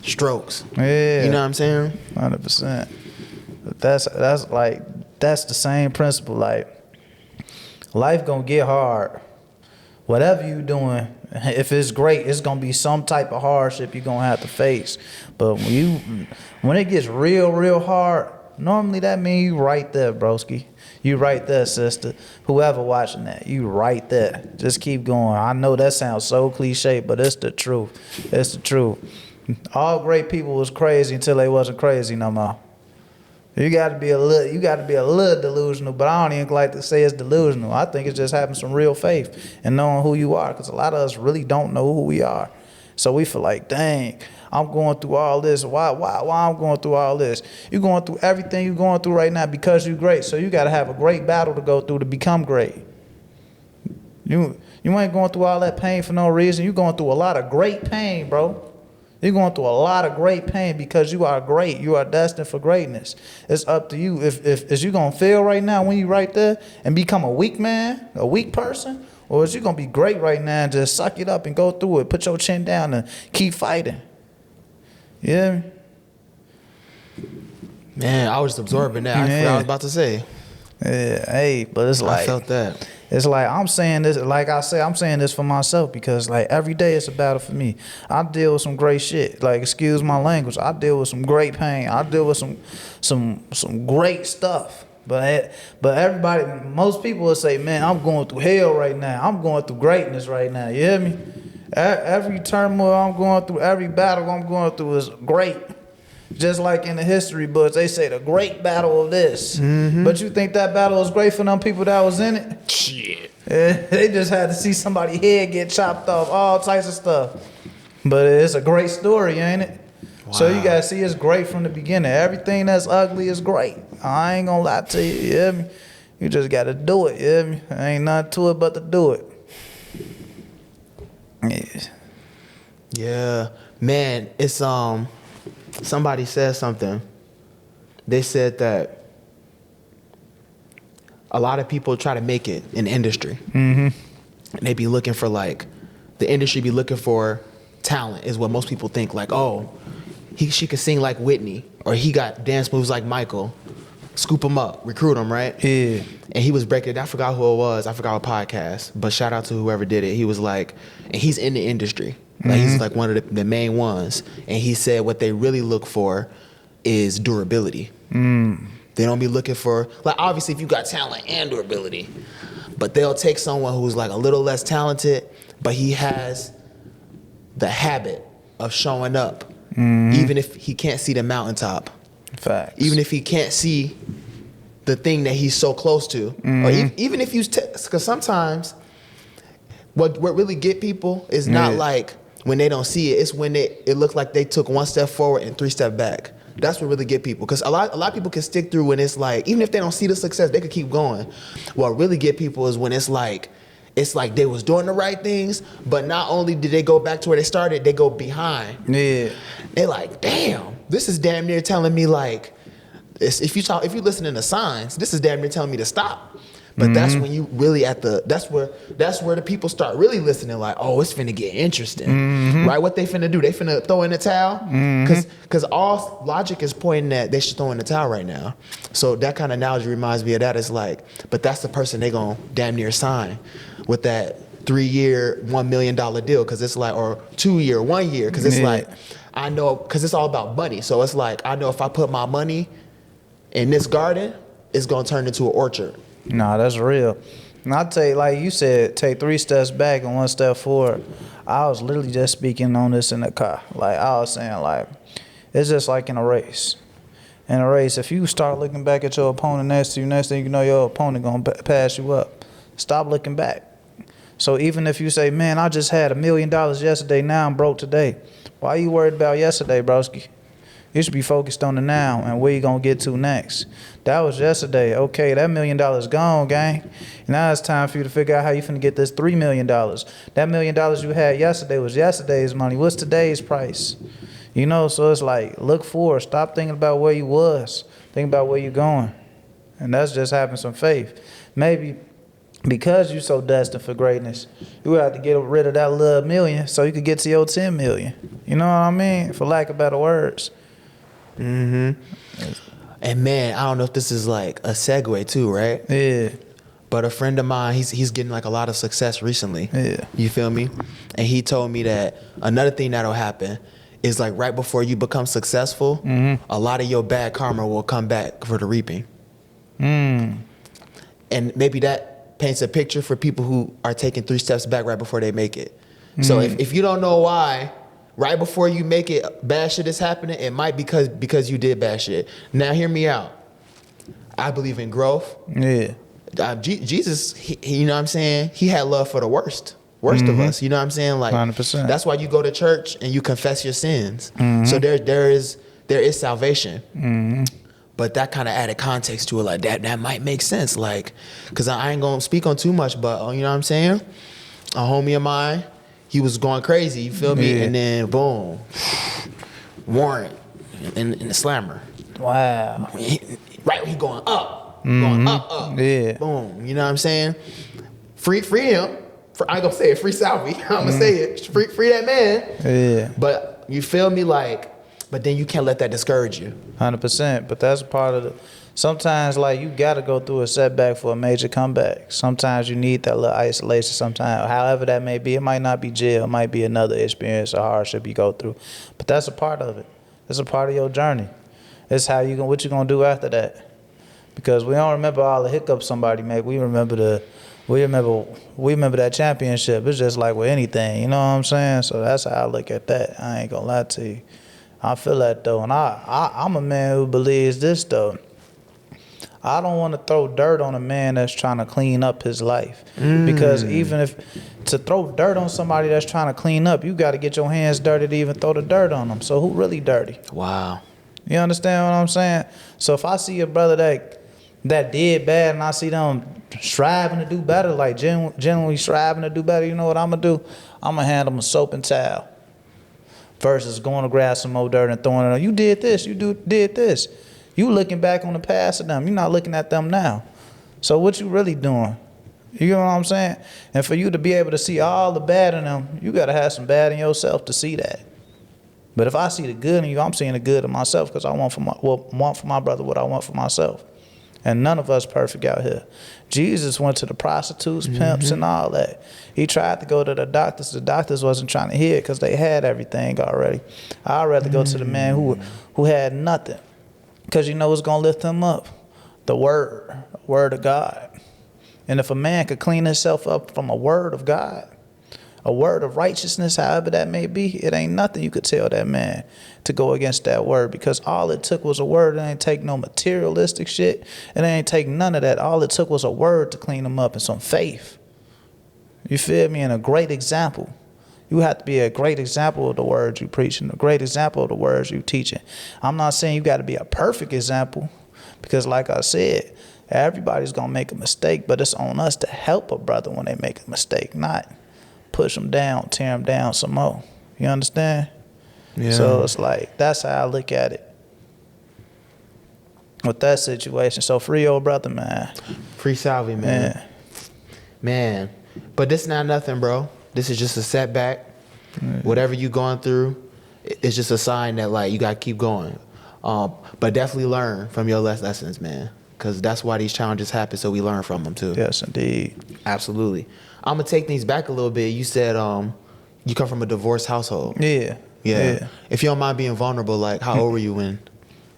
strokes. Yeah. You know what I'm saying? 100%. That's the same principle. Like, life gonna get hard. Whatever you doing, if it's great, it's gonna be some type of hardship you're gonna have to face. But when it gets real hard, normally that means you right there, broski. You right there, sister. Whoever watching that, you right there. Just keep going. I know that sounds so cliche, but it's the truth. It's the truth. All great people was crazy until they wasn't crazy no more. You gotta be a little delusional, but I don't even like to say it's delusional. I think it's just having some real faith and knowing who you are, because a lot of us really don't know who we are. So we feel like, dang, I'm going through all this. Why I'm going through all this? You're going through everything you're going through right now because you're great. So you gotta have a great battle to go through to become great. You ain't going through all that pain for no reason. You're going through a lot of great pain, bro. You're going through a lot of great pain because you are great. You are destined for greatness. It's up to you. If you going to fail right now when you right there and become a weak man, a weak person, or is you going to be great right now and just suck it up and go through it, put your chin down and keep fighting? Yeah. Man, I was absorbing that. I forgot what I was about to say. Yeah, hey, but it's like, I felt that. It's like I'm saying this, like I say, I'm saying this for myself because like every day it's a battle for me. I deal with some great shit. Like, excuse my language, I deal with some great pain. I deal with some great stuff. But everybody, most people will say, man, I'm going through hell right now. I'm going through greatness right now. You hear me? Every turmoil I'm going through, every battle I'm going through is great. Just like in the history books, they say the great battle of this. Mm-hmm. But you think that battle was great for them people that was in it? Shit. They just had to see somebody's head get chopped off, all types of stuff. But it's a great story, ain't it? Wow. So you gotta see it's great from the beginning. Everything that's ugly is great. I ain't gonna lie to you, you hear me? You just gotta do it, you hear me? There ain't nothing to it but to do it. Yeah. Yeah. Man, it's somebody said something. They said that a lot of people try to make it in industry. Mm-hmm. And they be looking for the industry be looking for talent is what most people think. Like, oh, she could sing like Whitney, or he got dance moves like Michael. Scoop him up, recruit him, right? Yeah. And he was breaking, I forgot who it was. I forgot what podcast, but shout out to whoever did it. He was like, and he's in the industry. Like, he's like one of the main ones. And he said what they really look for is durability. They don't be looking for, like, obviously if you got talent and durability, but they'll take someone who's like a little less talented, but he has the habit of showing up, even if he can't see the mountaintop. Facts. Even if he can't see the thing that he's so close to. Or even if you, because sometimes what really get people is not like when they don't see it, it's when it looks like they took one step forward and 3 steps back. That's what really get people. Because a lot of people can stick through when it's like, even if they don't see the success, they could keep going. What really get people is when it's like they was doing the right things, but not only did they go back to where they started, they go behind. Yeah. They like, damn, this is damn near telling me like, if you listening to signs, this is damn near telling me to stop. But that's when you really that's where the people start really listening, like, oh, it's finna get interesting, right? What they finna do? They finna throw in the towel? Because all logic is pointing that they should throw in the towel right now. So that kind of analogy reminds me of that. It's like, but that's the person they gonna damn near sign with that 3-year, $1 million deal, because it's like, or 2-year, 1 year, because it's like, I know, because it's all about money. So it's like, I know if I put my money And this garden is gonna turn into an orchard. Nah, that's real. And I tell you, like you said, take 3 steps back and 1 step forward. I was literally just speaking on this in the car. Like I was saying, like it's just like in a race. In a race, if you start looking back at your opponent next to you, next thing you know, your opponent gonna pass you up. Stop looking back. So even if you say, man, I just had $1 million yesterday, now I'm broke today. Why you worried about yesterday, broski? You should be focused on the now and where you gonna get to next. That was yesterday. Okay, that $1 million gone, gang. Now it's time for you to figure out how you finna get this $3 million. That $1 million you had yesterday was yesterday's money. What's today's price? You know, so it's like, look forward. Stop thinking about where you was. Think about where you going. And that's just having some faith. Maybe because you so destined for greatness, you have to get rid of that little million so you could get to your 10 million. You know what I mean? For lack of better words. And man, I don't know if this is like a segue too, right? Yeah. But a friend of mine, he's getting like a lot of success recently. Yeah. You feel me? And he told me that another thing that'll happen is like right before you become successful, a lot of your bad karma will come back for the reaping. And maybe that paints a picture for people who are taking 3 steps back right before they make it. So if you don't know why, right before you make it, bad shit is happening, it might be because you did bad shit. Now hear me out. I believe in growth. Yeah. Jesus, he, you know what I'm saying? He had love for the worst of us. You know what I'm saying? Like 100%. That's why you go to church and you confess your sins. So there is salvation. But that kind of added context to it, like that might make sense, like, cause I ain't gonna speak on too much, but you know what I'm saying? A homie of mine, he was going crazy, you feel me? And then boom, warrant in the slammer. Wow. Right when he going up, going up. Yeah. Boom, you know what I'm saying? Free him. I ain't gonna say it, free Salvi. I'm gonna say it, free that man. Yeah. But you feel me, like. But then you can't let that discourage you. 100%. But that's part of the. Sometimes, like, you got to go through a setback for a major comeback. Sometimes you need that little isolation. Sometimes, however that may be, it might not be jail. It might be another experience or hardship you go through. But that's a part of it. It's a part of your journey. It's what you gonna do after that. Because we don't remember all the hiccups somebody made. We remember that championship. It's just like with anything. You know what I'm saying? So that's how I look at that. I ain't gonna lie to you. I feel that though, and I'm a man who believes this though. I don't want to throw dirt on a man that's trying to clean up his life, because even if to throw dirt on somebody that's trying to clean up, you got to get your hands dirty to even throw the dirt on them. So who really dirty? Wow. You understand what I'm saying? So if I see a brother that did bad and I see them striving to do better, like genuinely striving to do better, you know what I'm gonna do? I'm gonna hand them a soap and towel. Versus going to grab some more dirt and throwing it on. You did this, did this. You looking back on the past of them. You're not looking at them now. So what you really doing? You know what I'm saying? And for you to be able to see all the bad in them, you got to have some bad in yourself to see that. But if I see the good in you, I'm seeing the good in myself, because I want for my brother what I want for myself. And none of us perfect out here. Jesus went to the prostitutes, pimps, and all that. He tried to go to the doctors. The doctors wasn't trying to hear it because they had everything already. I'd rather go to the man who had nothing, because you know what's going to lift him up? The word of God. And if a man could clean himself up from a word of God, a word of righteousness, however that may be, it ain't nothing you could tell that man to go against that word, because all it took was a word. It ain't take no materialistic shit. It ain't take none of that. All it took was a word to clean him up and some faith. You feel me? And a great example. You have to be a great example of the words you preaching, a great example of the words you teaching. I'm not saying you got to be a perfect example, because like I said, everybody's going to make a mistake, but it's on us to help a brother when they make a mistake, not push them down, tear them down some more. You understand? Yeah. So it's like, that's how I look at it with that situation. So free your brother, man. Free Salvi, man. Yeah. Man. But this not nothing, bro. This is just a setback. Whatever you going through, it's just a sign that, like, you got to keep going. But definitely learn from your lessons, man. Because that's why these challenges happen, so we learn from them, too. Yes, indeed. Absolutely. I'm going to take things back a little bit. You said you come from a divorced household. Yeah. If you don't mind being vulnerable, like, how old were you when?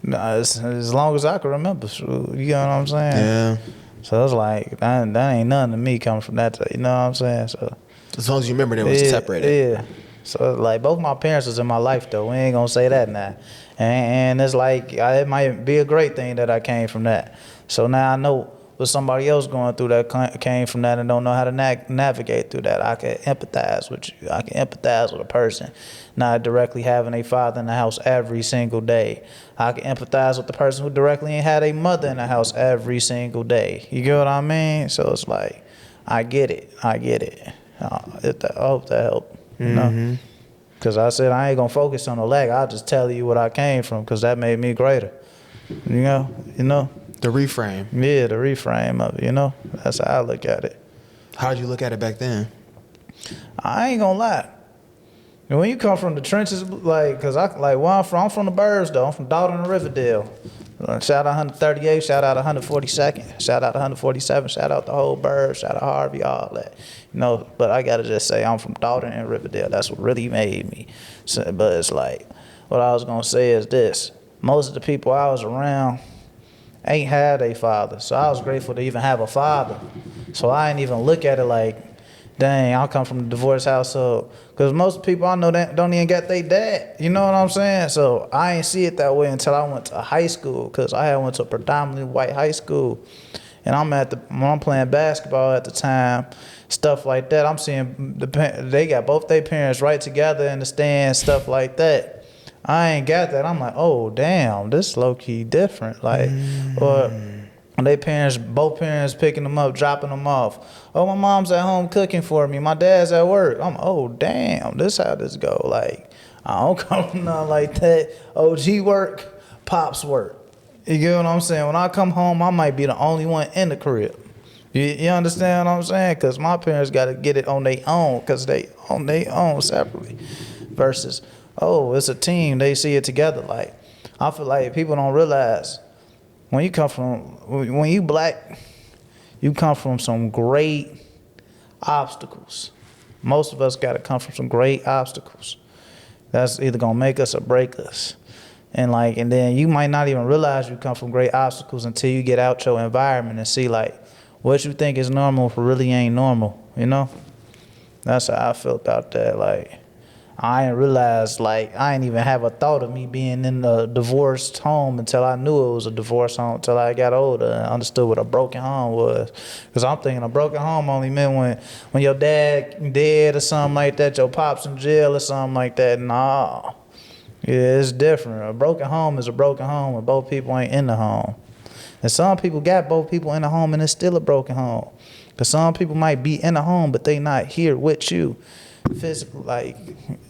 Nah, as long as I can remember, you know what I'm saying? Yeah. So it's like that ain't nothing to me coming from that. You know what I'm saying? So As long as you remember, they was separated. Yeah. So like both my parents was in my life though. We ain't gonna say that now. And it's like it might be a great thing that I came from that. So now I know what somebody else going through that came from that and don't know how to navigate through that. I can empathize with you. I can empathize with a person not directly having a father in the house every single day. I can empathize with the person who directly ain't had a mother in the house every single day. You get what I mean? So it's like, I get it. I hope that helped. You know? Because I said I ain't going to focus on the lack. I'll just tell you what I came from because that made me greater. You know? The reframe. Yeah, the reframe of it, you know? That's how I look at it. How did you look at it back then? I ain't gonna lie. And when you come from the trenches, like, cause where I'm from the burbs though. I'm from Dalton and Riverdale. Shout out 138, shout out 142nd, shout out 147, shout out the whole burbs, shout out Harvey, all that. You know, but I gotta just say I'm from Dalton and Riverdale. That's what really made me. So, but it's like, what I was gonna say is this. Most of the people I was around ain't had a father. So I was grateful to even have a father. So I ain't even look at it like, dang, I come from a divorced household. Because most people I know that don't even get their dad. You know what I'm saying? So I ain't see it that way until I went to high school. Because I had went to a predominantly white high school. And when I'm playing basketball at the time, stuff like that, I'm seeing they got both their parents right together in the stands, stuff like that. I ain't got that. I'm like, oh, damn, this low-key different. Like, or both parents picking them up, dropping them off. Oh, my mom's at home cooking for me. My dad's at work. I'm, oh, damn, this how this go. Like, I don't come from nothing like that. OG work, pops work. You get what I'm saying? When I come home, I might be the only one in the crib. You understand what I'm saying? Because my parents got to get it on their own because they on their own separately. Versus, oh, it's a team. They see it together. Like, I feel like people don't realize when you black, you come from some great obstacles. Most of us got to come from some great obstacles. That's either going to make us or break us. And then you might not even realize you come from great obstacles until you get out your environment and see like what you think is normal really ain't normal, you know? That's how I felt about that. Like, I didn't realize, I didn't even have a thought of me being in a divorced home until I knew it was a divorced home, until I got older and understood what a broken home was. Because I'm thinking a broken home only meant when your dad dead or something like that, your pop's in jail or something like that. Nah. Yeah, it's different. A broken home is a broken home when both people ain't in the home. And some people got both people in the home and it's still a broken home. Because some people might be in the home, but they not here with you. Physically,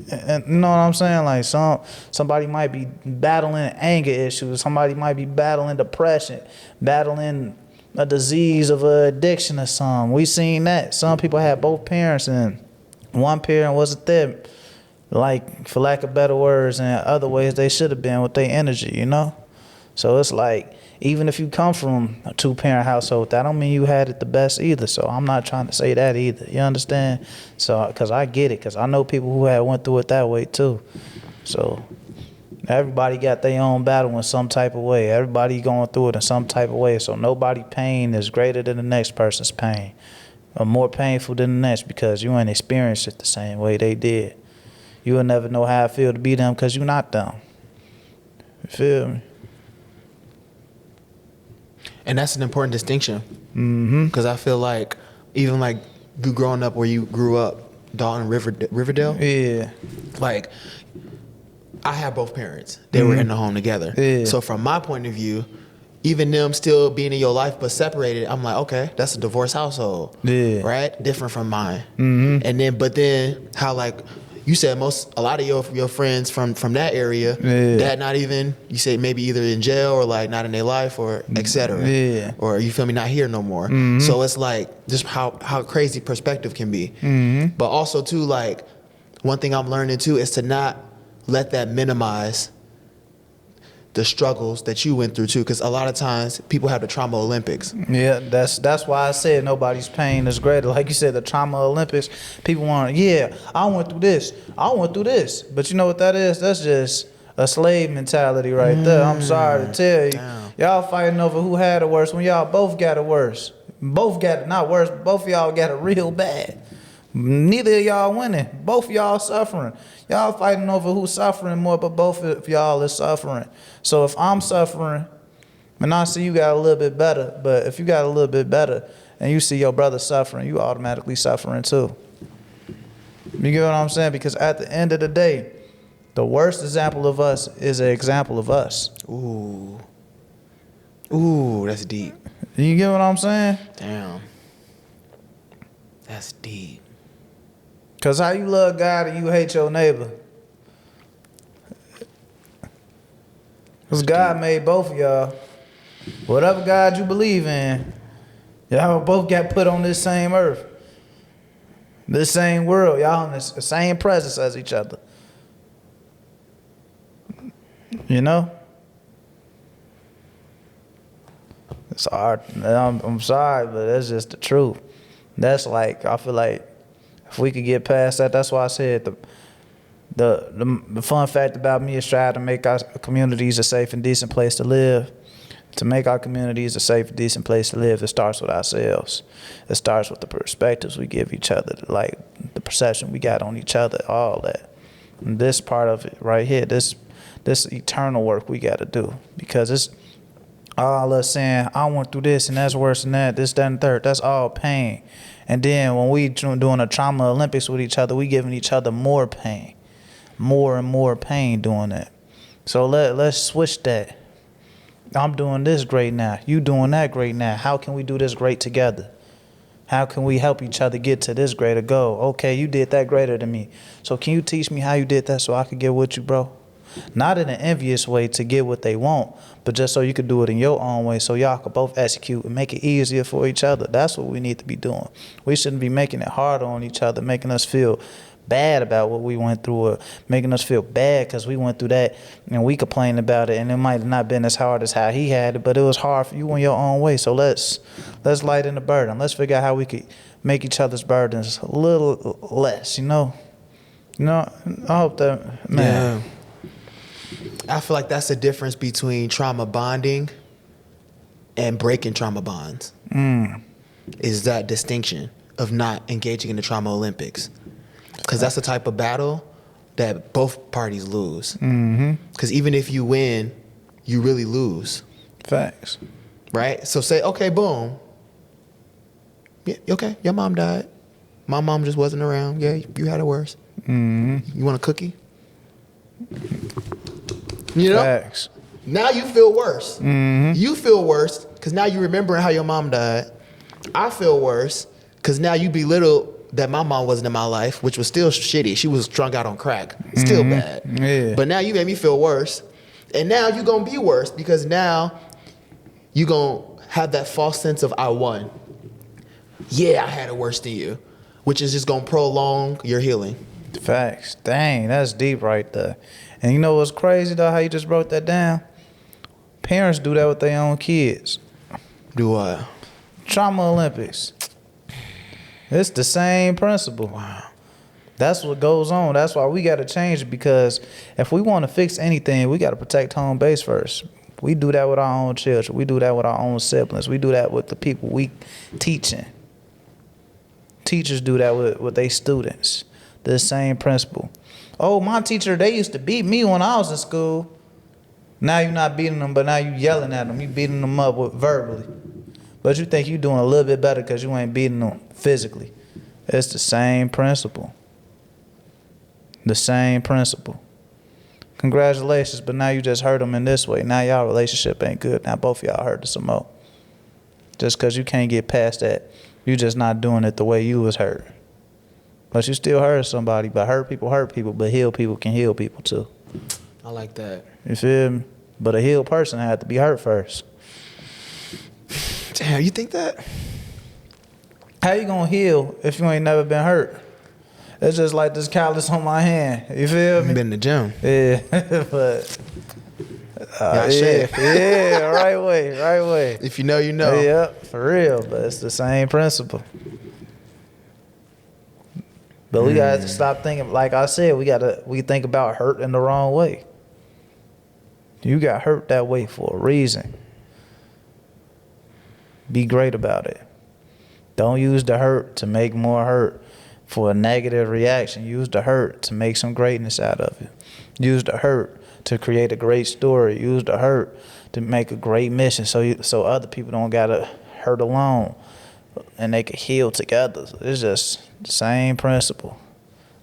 and you know what I'm saying? Like somebody might be battling anger issues. Somebody might be battling depression, battling a disease of addiction or something. We seen that. Some people had both parents and one parent wasn't there, like, for lack of better words, and other ways they should have been with their energy, you know? So it's like, even if you come from a two-parent household, that don't mean you had it the best either. So I'm not trying to say that either. You understand? So, because I get it, because I know people who had went through it that way too. So everybody got their own battle in some type of way. Everybody going through it in some type of way. So nobody's pain is greater than the next person's pain, or more painful than the next, because you ain't experienced it the same way they did. You will never know how it feel to be them because you're not them. You feel me? And that's an important distinction. Mm-hmm. Because I feel like, even like you growing up where you grew up, Dalton, Riverdale. Yeah. Like, I have both parents. They were in the home together. Yeah. So from my point of view, even them still being in your life but separated, I'm like, okay, that's a divorced household. Yeah. Right? Different from mine. Mm-hmm. And then how, like, you said a lot of your friends from that area, that not even, you say maybe either in jail or like not in their life or et cetera. Yeah. Or you feel me, not here no more. Mm-hmm. So it's like just how crazy perspective can be. Mm-hmm. But also too, like, one thing I'm learning too is to not let that minimize the struggles that you went through too, because a lot of times people have the trauma Olympics. Yeah, that's why I said nobody's pain is greater. Like you said, the trauma Olympics, people want, I went through this, but you know what that is? That's just a slave mentality right there. I'm sorry to tell you. Damn. Y'all fighting over who had it worse when y'all both got it worse. Both got it, not worse, both of y'all got it real bad. Neither of y'all winning. Both of y'all suffering. Y'all fighting over who's suffering more, but both of y'all is suffering. So if I'm suffering, and I see you got a little bit better, but if you got a little bit better and you see your brother suffering, you automatically suffering too. You get what I'm saying? Because at the end of the day, the worst example of us is an example of us. Ooh. Ooh, that's deep. You get what I'm saying? Damn. That's deep. Because how you love God and you hate your neighbor? Because God made both of y'all. Whatever God you believe in, y'all both got put on this same earth. This same world. Y'all in the same presence as each other. You know? It's hard. I'm sorry, but that's just the truth. That's like, I feel like if we could get past that, that's why I said the fun fact about me is trying to make our communities a safe and decent place to live. To make our communities a safe and decent place to live, it starts with ourselves. It starts with the perspectives we give each other, like the perception we got on each other, all that. And this part of it right here, this eternal work we got to do, because it's all us saying, I went through this and that's worse than that, this, that, and third. That's all pain. And then when we doing a trauma Olympics with each other, we giving each other more pain, more and more pain doing that. So let's switch that. I'm doing this great now. You doing that great now. How can we do this great together? How can we help each other get to this greater goal? Okay, you did that greater than me. So can you teach me how you did that so I could get with you, bro? Not in an envious way to get what they want, but just so you could do it in your own way so y'all could both execute and make it easier for each other. That's what we need to be doing. We shouldn't be making it harder on each other, making us feel bad about what we went through, or making us feel bad because we went through that and we complained about it and it might have not been as hard as how he had it, but it was hard for you in your own way. So let's lighten the burden. Let's figure out how we could make each other's burdens a little less, you know? I hope that, man. Yeah. I feel like that's the difference between trauma bonding and breaking trauma bonds. Is that distinction of not engaging in the trauma Olympics. Because that's the type of battle that both parties lose. Because even if you win, you really lose. Facts. Right? So say, okay, boom. Yeah, okay, your mom died. My mom just wasn't around. Yeah, you had it worse. You want a cookie? You know? Facts. Now you feel worse. You feel worse because now you remembering how your mom died. I feel worse because now you belittle that my mom wasn't in my life, which was still shitty. She was strung out on crack. Still bad. Yeah. But now you made me feel worse. And now you're going to be worse because now you're going to have that false sense of I won. Yeah, I had it worse than you, which is just going to prolong your healing. Facts. Dang, that's deep right there. And you know what's crazy though, how you just broke that down? Parents do that with their own kids. Do what? Trauma Olympics. It's the same principle. Wow. That's what goes on. That's why we got to change it, because if we want to fix anything, we got to protect home base first. We do that with our own children. We do that with our own siblings. We do that with the people we teaching. Teachers do that with their students. The same principle. Oh, my teacher, they used to beat me when I was in school. Now you're not beating them, but now you yelling at them. You beating them up verbally. But you think you doing a little bit better because you ain't beating them physically. It's the same principle. The same principle. Congratulations, but now you just hurt them in this way. Now y'all relationship ain't good. Now both of y'all hurt some more. Just because you can't get past that, you just not doing it the way you was hurt. But you still hurt somebody. But hurt people, but heal people can heal people too. I like that. You feel me? But a healed person had to be hurt first. Damn, you think that? How you gonna heal if you ain't never been hurt? It's just like this callus on my hand. You feel me? Been in the gym. Yeah, but Shit. yeah, right way. If you know, you know. Yeah, for real. But it's the same principle. But we gotta stop thinking. Like I said, we think about hurt in the wrong way. You got hurt that way for a reason. Be great about it. Don't use the hurt to make more hurt for a negative reaction. Use the hurt to make some greatness out of it. Use the hurt to create a great story. Use the hurt to make a great mission so other people don't gotta hurt alone and they can heal together. It's just the same principle.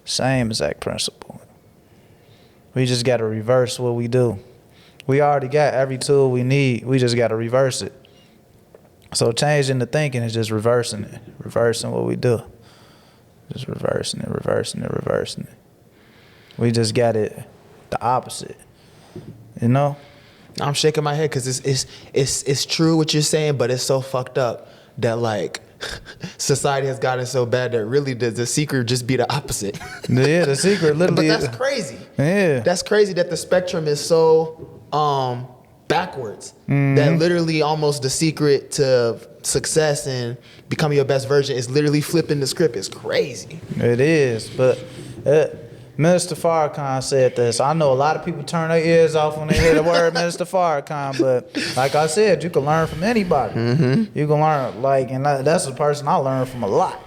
Same exact principle. We just gotta reverse what we do. We already got every tool we need. We just gotta reverse it. So changing the thinking is just reversing it. Reversing what we do. Just reversing it, reversing it, reversing it. We just got it the opposite. You know? I'm shaking my head because it's true what you're saying, but it's so fucked up that like society has gotten so bad that really the secret just be the opposite. Yeah, the secret literally. But that's crazy. Yeah. That's crazy that the spectrum is so backwards. That literally almost the secret to success and becoming your best version is literally flipping the script. It's crazy. It is, but Minister Farrakhan said this. I know a lot of people turn their ears off when they hear the word Minister Farrakhan, but like I said, you can learn from anybody. You can learn, and that's a person I learned from a lot.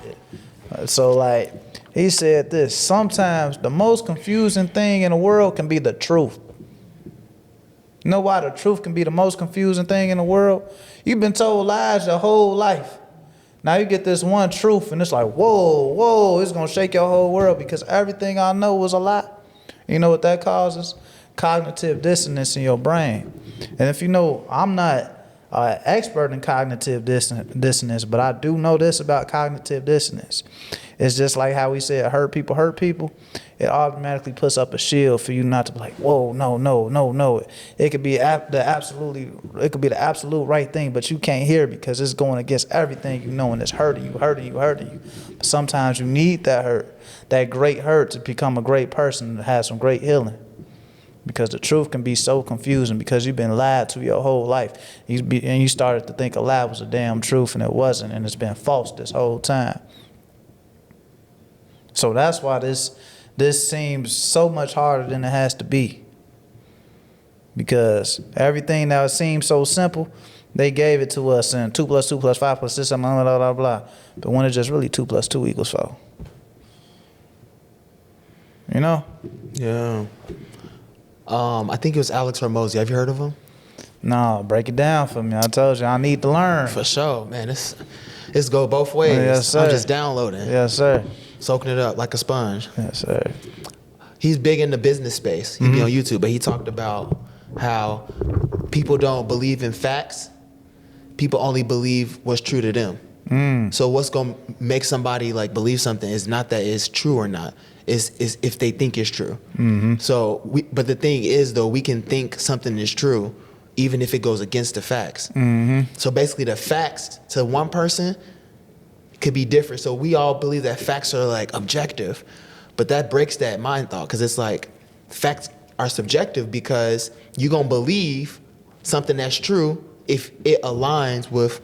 So he said this, sometimes the most confusing thing in the world can be the truth. You know why the truth can be the most confusing thing in the world? You've been told lies your whole life. Now you get this one truth and it's like, whoa, it's gonna shake your whole world because everything I know was a lie. You know what that causes? Cognitive dissonance in your brain. And if you know, I'm not an expert in cognitive dissonance, but I do know this about cognitive dissonance. It's just like how we said hurt people. It automatically puts up a shield for you not to be like, whoa, no. It could be the absolute right thing, but you can't hear it because it's going against everything you know and it's hurting you. But sometimes you need that hurt, that great hurt to become a great person and have some great healing. Because the truth can be so confusing because you've been lied to your whole life. And you started to think a lie was a damn truth and it wasn't, and it's been false this whole time. So that's why this seems so much harder than it has to be. Because everything that seems so simple, they gave it to us in 2 + 2 + 5 + 6, blah, blah, blah, blah. But when it's just really 2 + 2 = 4. You know? Yeah. I think it was Alex Hormozy. Have you heard of him? No, break it down for me. I told you I need to learn. For sure, man. It's go both ways. Yes, sir. I'm just downloading. Yes, sir. Soaking it up like a sponge. Yes, sir. He's big in the business space. He be on YouTube, but he talked about how people don't believe in facts. People only believe what's true to them. So what's gonna make somebody believe something is not that it's true or not. Is if they think it's true. So but the thing is though, we can think something is true even if it goes against the facts. So basically the facts to one person could be different. So we all believe that facts are objective, but that breaks that mind thought because it's facts are subjective because you're gonna believe something that's true if it aligns with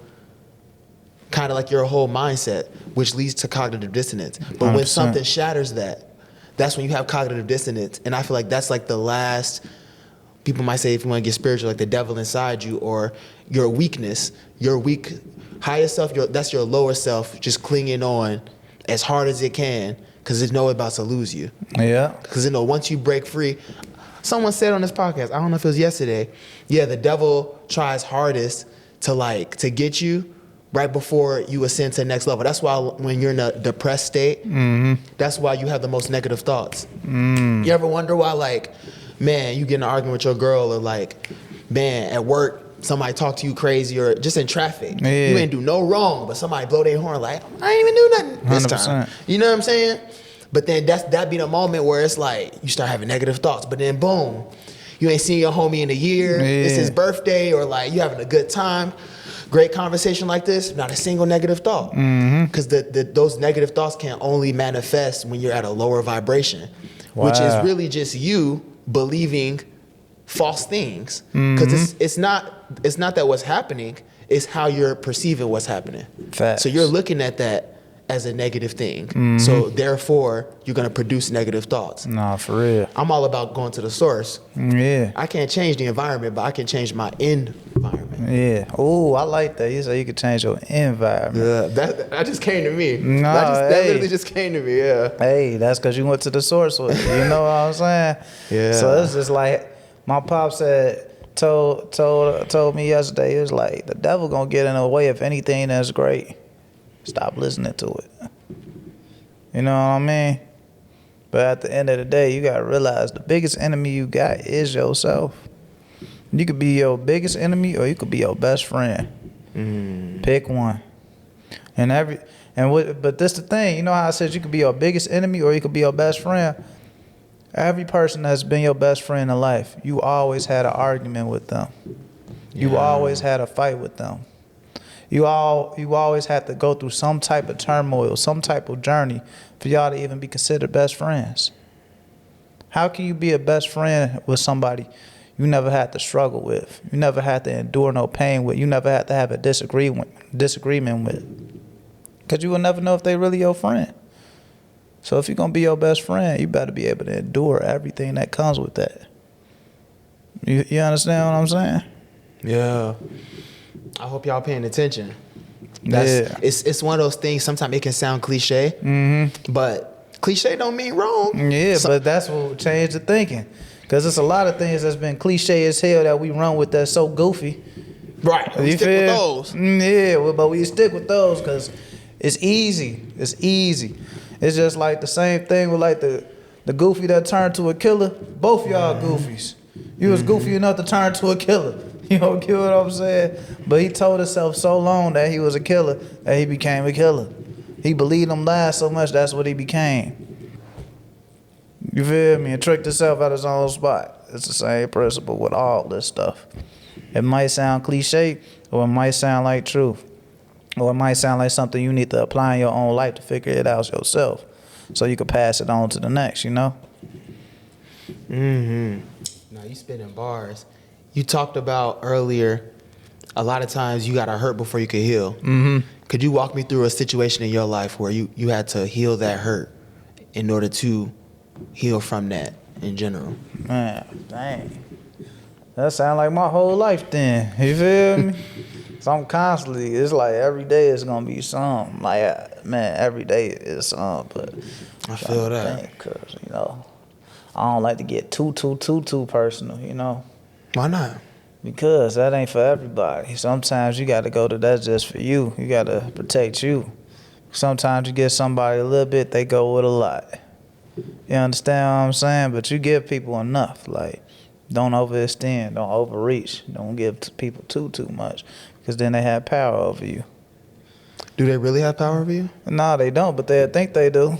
kind of your whole mindset, which leads to cognitive dissonance. But 100%. When something shatters that, that's when you have cognitive dissonance. And I feel like that's the last, people might say if you want to get spiritual, the devil inside you or your weakness, your weak higher self, that's your lower self just clinging on as hard as it can because it's about to lose you. Yeah. Because once you break free, someone said on this podcast, I don't know if it was yesterday, the devil tries hardest to get you right before you ascend to the next level. That's why when you're in a depressed state, that's why you have the most negative thoughts. You ever wonder why, man, you get in an argument with your girl or man, at work, somebody talk to you crazy or just in traffic. You ain't do no wrong, but somebody blow their horn I ain't even do nothing this 100%. Time. You know what I'm saying? But then that be the moment where it's you start having negative thoughts, but then boom, you ain't seen your homie in a year, it's his birthday, or you having a good time. Great conversation like this, not a single negative thought. Because those negative thoughts can only manifest when you're at a lower vibration, which is really just you believing false things. Because it's not that what's happening, it's how you're perceiving what's happening. Facts. So you're looking at that as a negative thing. So therefore, you're gonna produce negative thoughts. Nah, for real. I'm all about going to the source. Yeah. I can't change the environment, but I can change my environment. Yeah. Oh, I like that. You say you could change your environment. Yeah, that just came to me. No, that hey. literally just came to me. Yeah. Hey, that's because you went to the source with it. You know what I'm saying? Yeah. So it's just like my pop told me yesterday. It was like the devil gonna get in the way of anything that's great. Stop listening to it. You know what I mean? But at the end of the day, you gotta realize the biggest enemy you got is yourself. You could be your biggest enemy, or you could be your best friend. Pick one. But this the thing. You know how I said you could be your biggest enemy, or you could be your best friend. Every person that's been your best friend in life, you always had an argument with them. You always had a fight with them. You always had to go through some type of turmoil, some type of journey for y'all to even be considered best friends. How can you be a best friend with somebody you never had to struggle with? You never had to endure no pain with. You never had to have a disagreement with. Because you will never know if they really your friend. So if you're going to be your best friend, you better be able to endure everything that comes with that. You understand what I'm saying? Yeah. I hope y'all paying attention. It's one of those things, sometimes it can sound cliche, but cliche don't mean wrong. Yeah, but that's what changed the thinking. Because there's a lot of things that's been cliche as hell that we run with that's so goofy. Right. We stick with those. Yeah, but we stick with those because it's easy. It's easy. It's just like the same thing with like the goofy that turned to a killer. Both y'all goofies. You was goofy enough to turn to a killer. You know what I'm saying? But he told himself so long that he was a killer that he became a killer. He believed them lies so much, that's what he became. You feel me? And tricked himself out his own spot. It's the same principle with all this stuff. It might sound cliche, or it might sound like truth. Or it might sound like something you need to apply in your own life to figure it out yourself. So you can pass it on to the next, you know? Now you spinning bars. You talked about earlier, a lot of times you gotta hurt before you can heal. Could you walk me through a situation in your life where you had to heal that hurt in order to heal from that in general? Man, dang. That sound like my whole life then. You feel me? So I'm constantly, it's like every day is gonna be something. Like, man, every day is something, but I feel that. Cause, you know, I don't like to get too personal, you know? Why not? Because that ain't for everybody. Sometimes you gotta go to that's just for you. You gotta protect you. Sometimes you give somebody a little bit, they go with a lot. You understand what I'm saying? But you give people enough. Like, don't overextend, don't overreach, don't give people too much, because then they have power over you. Do they really have power over you? No, they don't, but they think they do.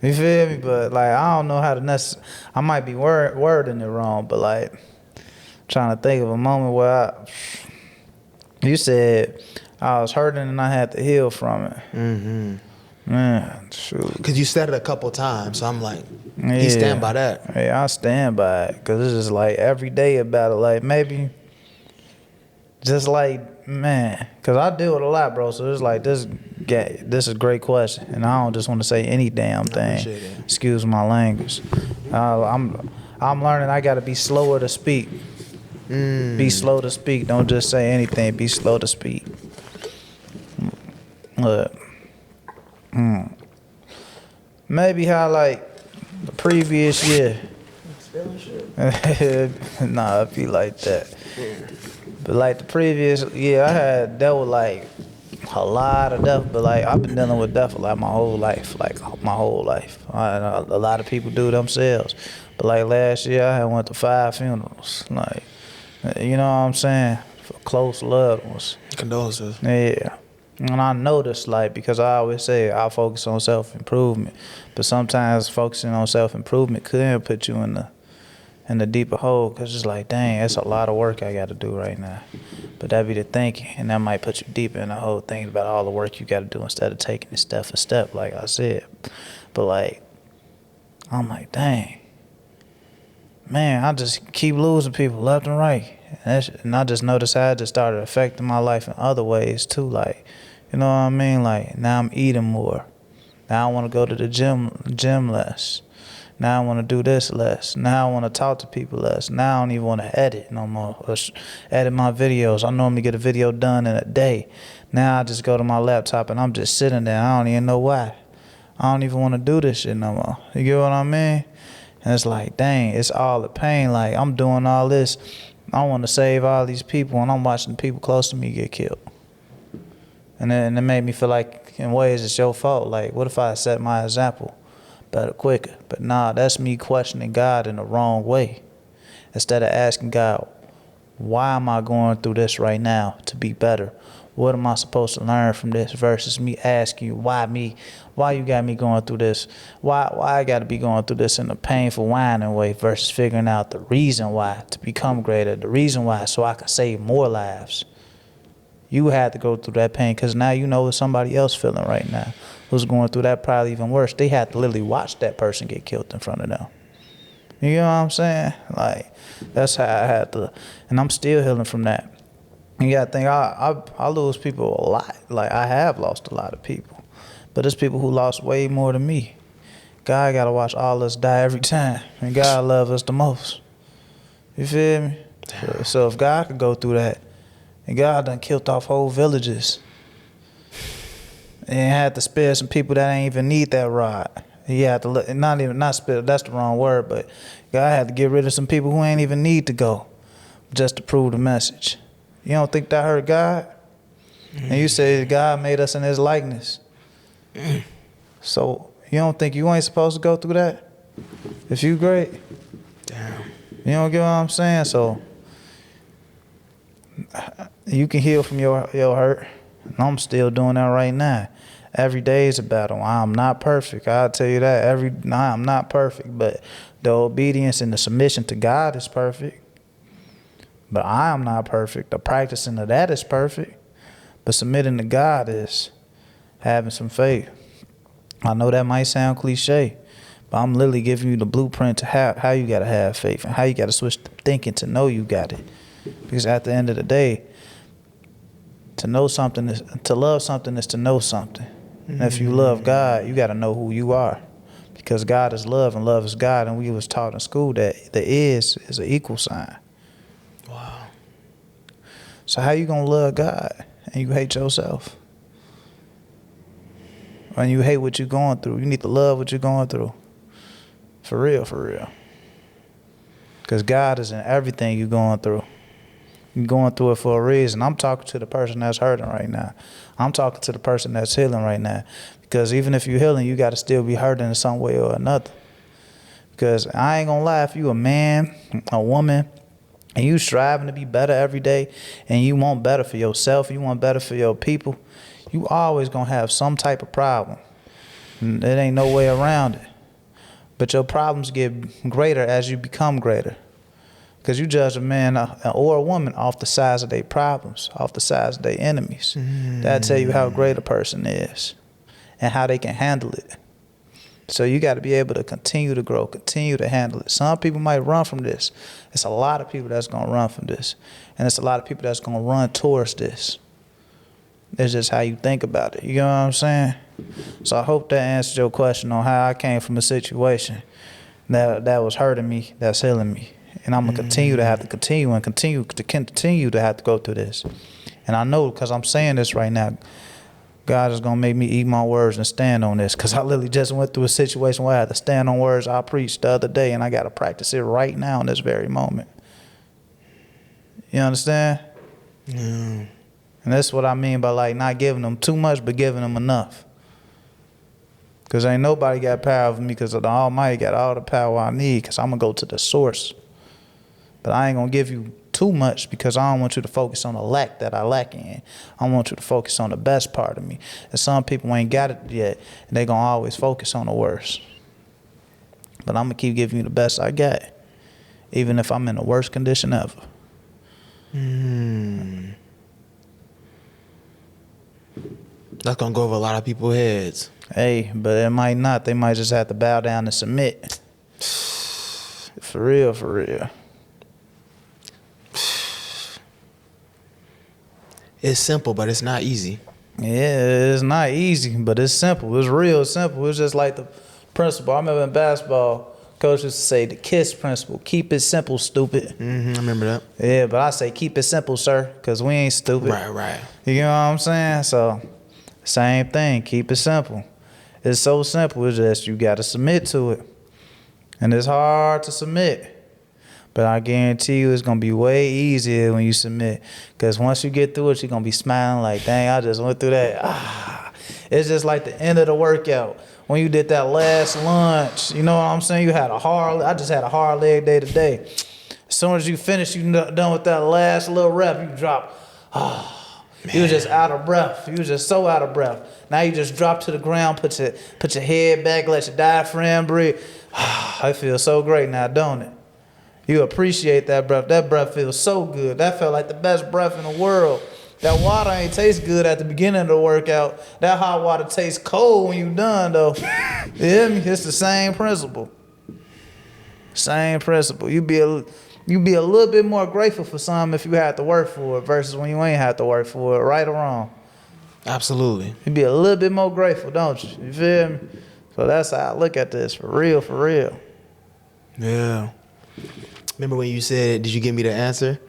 You feel me? But like, I don't know how to I might be wording it wrong, but like, trying to think of a moment where you said I was hurting and I had to heal from it. Man, shoot. Because you said it a couple times, so I'm like, you stand by that. Yeah, I stand by it, because it's just like every day about it. Like, maybe just like, man, because I deal with a lot, bro. So it's like, this is a great question, and I don't just want to say any damn thing. Excuse my language. I'm learning I got to be slower to speak. Be slow to speak. Don't just say anything. Be slow to speak. Look. Maybe how like the previous year. Nah, it be like that. But like the previous year, I had dealt with like a lot of death. But like, I've been dealing with death like my whole life. A lot of people do themselves. But like last year, I had went to 5 funerals. Like, you know what I'm saying? For close loved ones. Condolences. Yeah. And I noticed, like, because I always say I focus on self-improvement, but sometimes focusing on self-improvement could put you in the deeper hole, because it's like, dang, that's a lot of work I got to do right now. But that be the thinking, and that might put you deeper in the whole thing about all the work you got to do instead of taking it step for step, like I said. But like, I'm like, dang, man, I just keep losing people left and right. And I just noticed how it just started affecting my life in other ways too. Like, You know what I mean? Like, now I'm eating more. Now I want to go to the gym less. Now I want to do this less. Now I want to talk to people less. Now I don't even want to edit no more. Or edit my videos. I normally get a video done in a day. Now I just go to my laptop and I'm just sitting there. I don't even know why. I don't even want to do this shit no more. You get what I mean? And it's like, dang, it's all the pain. Like, I'm doing all this. I want to save all these people, and I'm watching the people close to me get killed. And it made me feel like, in ways, it's your fault. Like, what if I set my example better, quicker? But nah, that's me questioning God in the wrong way. Instead of asking God, why am I going through this right now to be better? What am I supposed to learn from this? Versus me asking you, why me? Why you got me going through this? Why I got to be going through this in a painful, whining way versus figuring out the reason why to become greater, the reason why so I can save more lives. You had to go through that pain because now you know what somebody else feeling right now who's going through that probably even worse. They had to literally watch that person get killed in front of them. You know what I'm saying? Like, that's how I had to, and I'm still healing from that. You gotta think, I lose people a lot. Like, I have lost a lot of people. But there's people who lost way more than me. God gotta watch all us die every time. And God loves us the most. You feel me? So if God could go through that, and God done killed off whole villages, and had to spare some people that ain't even need that rod. He had to not spare, that's the wrong word, but God had to get rid of some people who ain't even need to go just to prove the message. You don't think that hurt God? Mm-hmm. And you say God made us in his likeness. Mm. So you don't think you ain't supposed to go through that? If you great? Damn. You don't get what I'm saying? So you can heal from your hurt. And I'm still doing that right now. Every day is a battle. I'm not perfect. I'll tell you that. I'm not perfect, but the obedience and the submission to God is perfect. But I am not perfect. The practicing of that is perfect. But submitting to God is having some faith. I know that might sound cliche, but I'm literally giving you the blueprint to how you got to have faith and how you got to switch the thinking to know you got it. Because at the end of the day, to love something is to know something. And if you love God, you got to know who you are. Because God is love and love is God. And we was taught in school that the is an equal sign. Wow. So how you gonna love God and you hate yourself? When you hate what you're going through, you need to love what you're going through. For real, for real. Because God is in everything you're going through. You're going through it for a reason. I'm talking to the person that's hurting right now. I'm talking to the person that's healing right now. Because even if you're healing, you got to still be hurting in some way or another. Because I ain't gonna lie, if you a man, a woman, and you striving to be better every day, and you want better for yourself, you want better for your people, you always gonna have some type of problem. There ain't no way around it. But your problems get greater as you become greater. Because you judge a man or a woman off the size of their problems, off the size of their enemies. That'll tell you how great a person is and how they can handle it. So you got to be able to continue to grow, continue to handle it. Some people might run from this. It's a lot of people that's going to run from this. And it's a lot of people that's going to run towards this. It's just how you think about it. You know what I'm saying? So I hope that answered your question on how I came from a situation that was hurting me, that's healing me. And I'm going to continue to have to continue to have to go through this. And I know because I'm saying this right now, God is going to make me eat my words and stand on this. Because I literally just went through a situation where I had to stand on words I preached the other day. And I got to practice it right now in this very moment. You understand? Yeah. And that's what I mean by like not giving them too much, but giving them enough. Because ain't nobody got power over me because the Almighty got all the power I need because I'm going to go to the source. But I ain't going to give you too much because I don't want you to focus on the lack that I lack in. I want you to focus on the best part of me. And some people ain't got it yet, and they going to always focus on the worst. But I'm going to keep giving you the best I got, even if I'm in the worst condition ever. That's going to go over a lot of people's heads. Hey, but it might not. They might just have to bow down and submit. For real, for real. It's simple, but it's not easy. Yeah, it's not easy, but it's simple. It's real simple. It's just like the principle. I remember in basketball, coach used to say the KISS principle. Keep it simple, stupid. I remember that. Yeah, but I say keep it simple, sir, because we ain't stupid. Right. You know what I'm saying? So, same thing. Keep it simple. It's so simple. It's just you got to submit to it. And it's hard to submit. But I guarantee you it's going to be way easier when you submit. Because once you get through it, you're going to be smiling like, dang, I just went through that. It's just like the end of the workout. When you did that last lunch, you know what I'm saying? I just had a hard leg day today. As soon as you finish, you done with that last little rep, you drop. You was just out of breath. You was just so out of breath. Now you just drop to the ground, put your head back, let your diaphragm breathe. I feel so great now, don't it? You appreciate that breath. That breath feels so good. That felt like the best breath in the world. That water ain't taste good at the beginning of the workout. That hot water tastes cold when you done, though. You hear me? It's the same principle. Same principle. You be a little bit more grateful for something if you had to work for it versus when you ain't had to work for it, right or wrong. Absolutely. You be a little bit more grateful, don't you? You feel me? So that's how I look at this, for real, for real. Yeah. Remember when you said, did you give me the answer?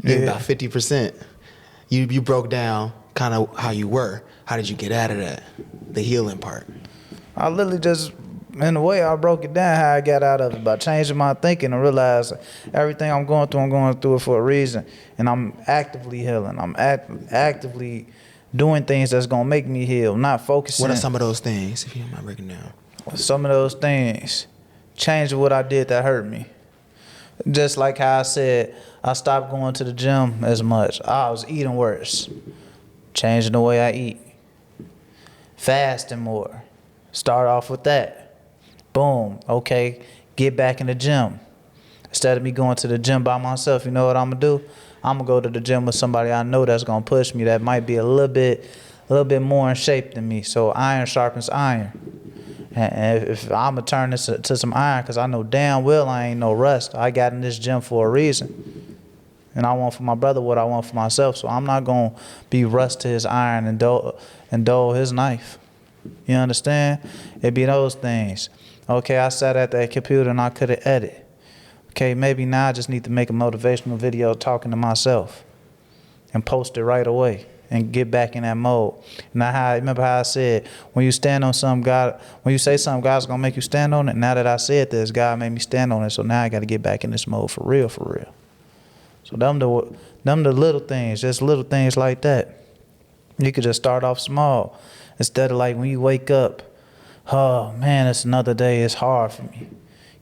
Yeah. About 50%. You broke down kind of how you were. How did you get out of that? The healing part. I literally just, in a way, I broke it down how I got out of it by changing my thinking and realizing everything I'm going through it for a reason. And I'm actively healing. I'm actively doing things that's going to make me heal, not focusing. What are some of those things, if you don't mind breaking down? Some of those things, changing what I did that hurt me. Just like how I said, I stopped going to the gym as much. I was eating worse. Changing the way I eat. Fasting more. Start off with that. Boom. Okay, get back in the gym. Instead of me going to the gym by myself, you know what I'm going to do? I'm going to go to the gym with somebody I know that's going to push me, that might be a little bit more in shape than me. So iron sharpens iron. And if I'm going to turn this to some iron, because I know damn well I ain't no rust. I got in this gym for a reason. And I want for my brother what I want for myself. So I'm not going to be rust to his iron and dull his knife. You understand? It be those things. Okay, I sat at that computer and I couldn't edit. Okay, maybe now I just need to make a motivational video talking to myself and post it right away and get back in that mode. Now, remember how I said, when you stand on something, when you say something, God's gonna make you stand on it. Now that I said this, God made me stand on it. So now I got to get back in this mode for real, for real. So them the little things, just little things like that. You could just start off small instead of like when you wake up, oh man, it's another day. It's hard for me.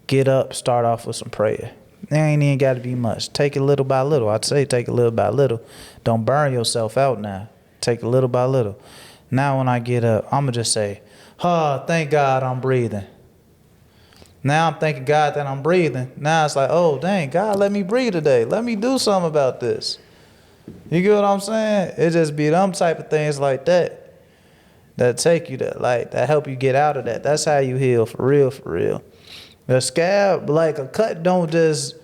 Get up, start off with some prayer. There ain't even got to be much. Take it little by little. I'd say take it little by little. Don't burn yourself out now. Take it little by little. Now when I get up, I'm going to just say, oh, thank God I'm breathing. Now I'm thanking God that I'm breathing. Now it's like, oh, dang, God, let me breathe today. Let me do something about this. You get what I'm saying? It just be them type of things like that take you to, like, that help you get out of that. That's how you heal, for real, for real. The scab, like a cut, don't just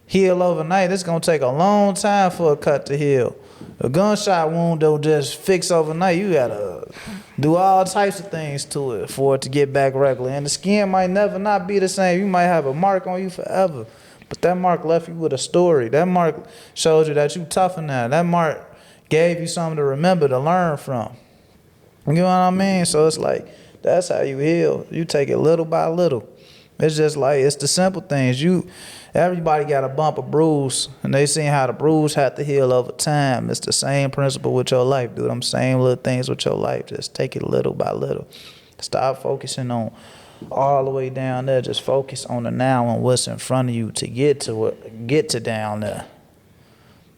heal overnight. It's going to take a long time for a cut to heal. A gunshot wound don't just fix overnight. You got to do all types of things to it for it to get back regular. And the skin might never not be the same. You might have a mark on you forever. But that mark left you with a story. That mark showed you that you tougher now. That mark gave you something to remember, to learn from. You know what I mean? So it's like, that's how you heal. You take it little by little. It's just like, it's the simple things. Everybody got a bump, a bruise, and they seen how the bruise had to heal over time. It's the same principle with your life, dude. Them same little things with your life. Just take it little by little. Stop focusing on all the way down there. Just focus on the now and what's in front of you to get to down there.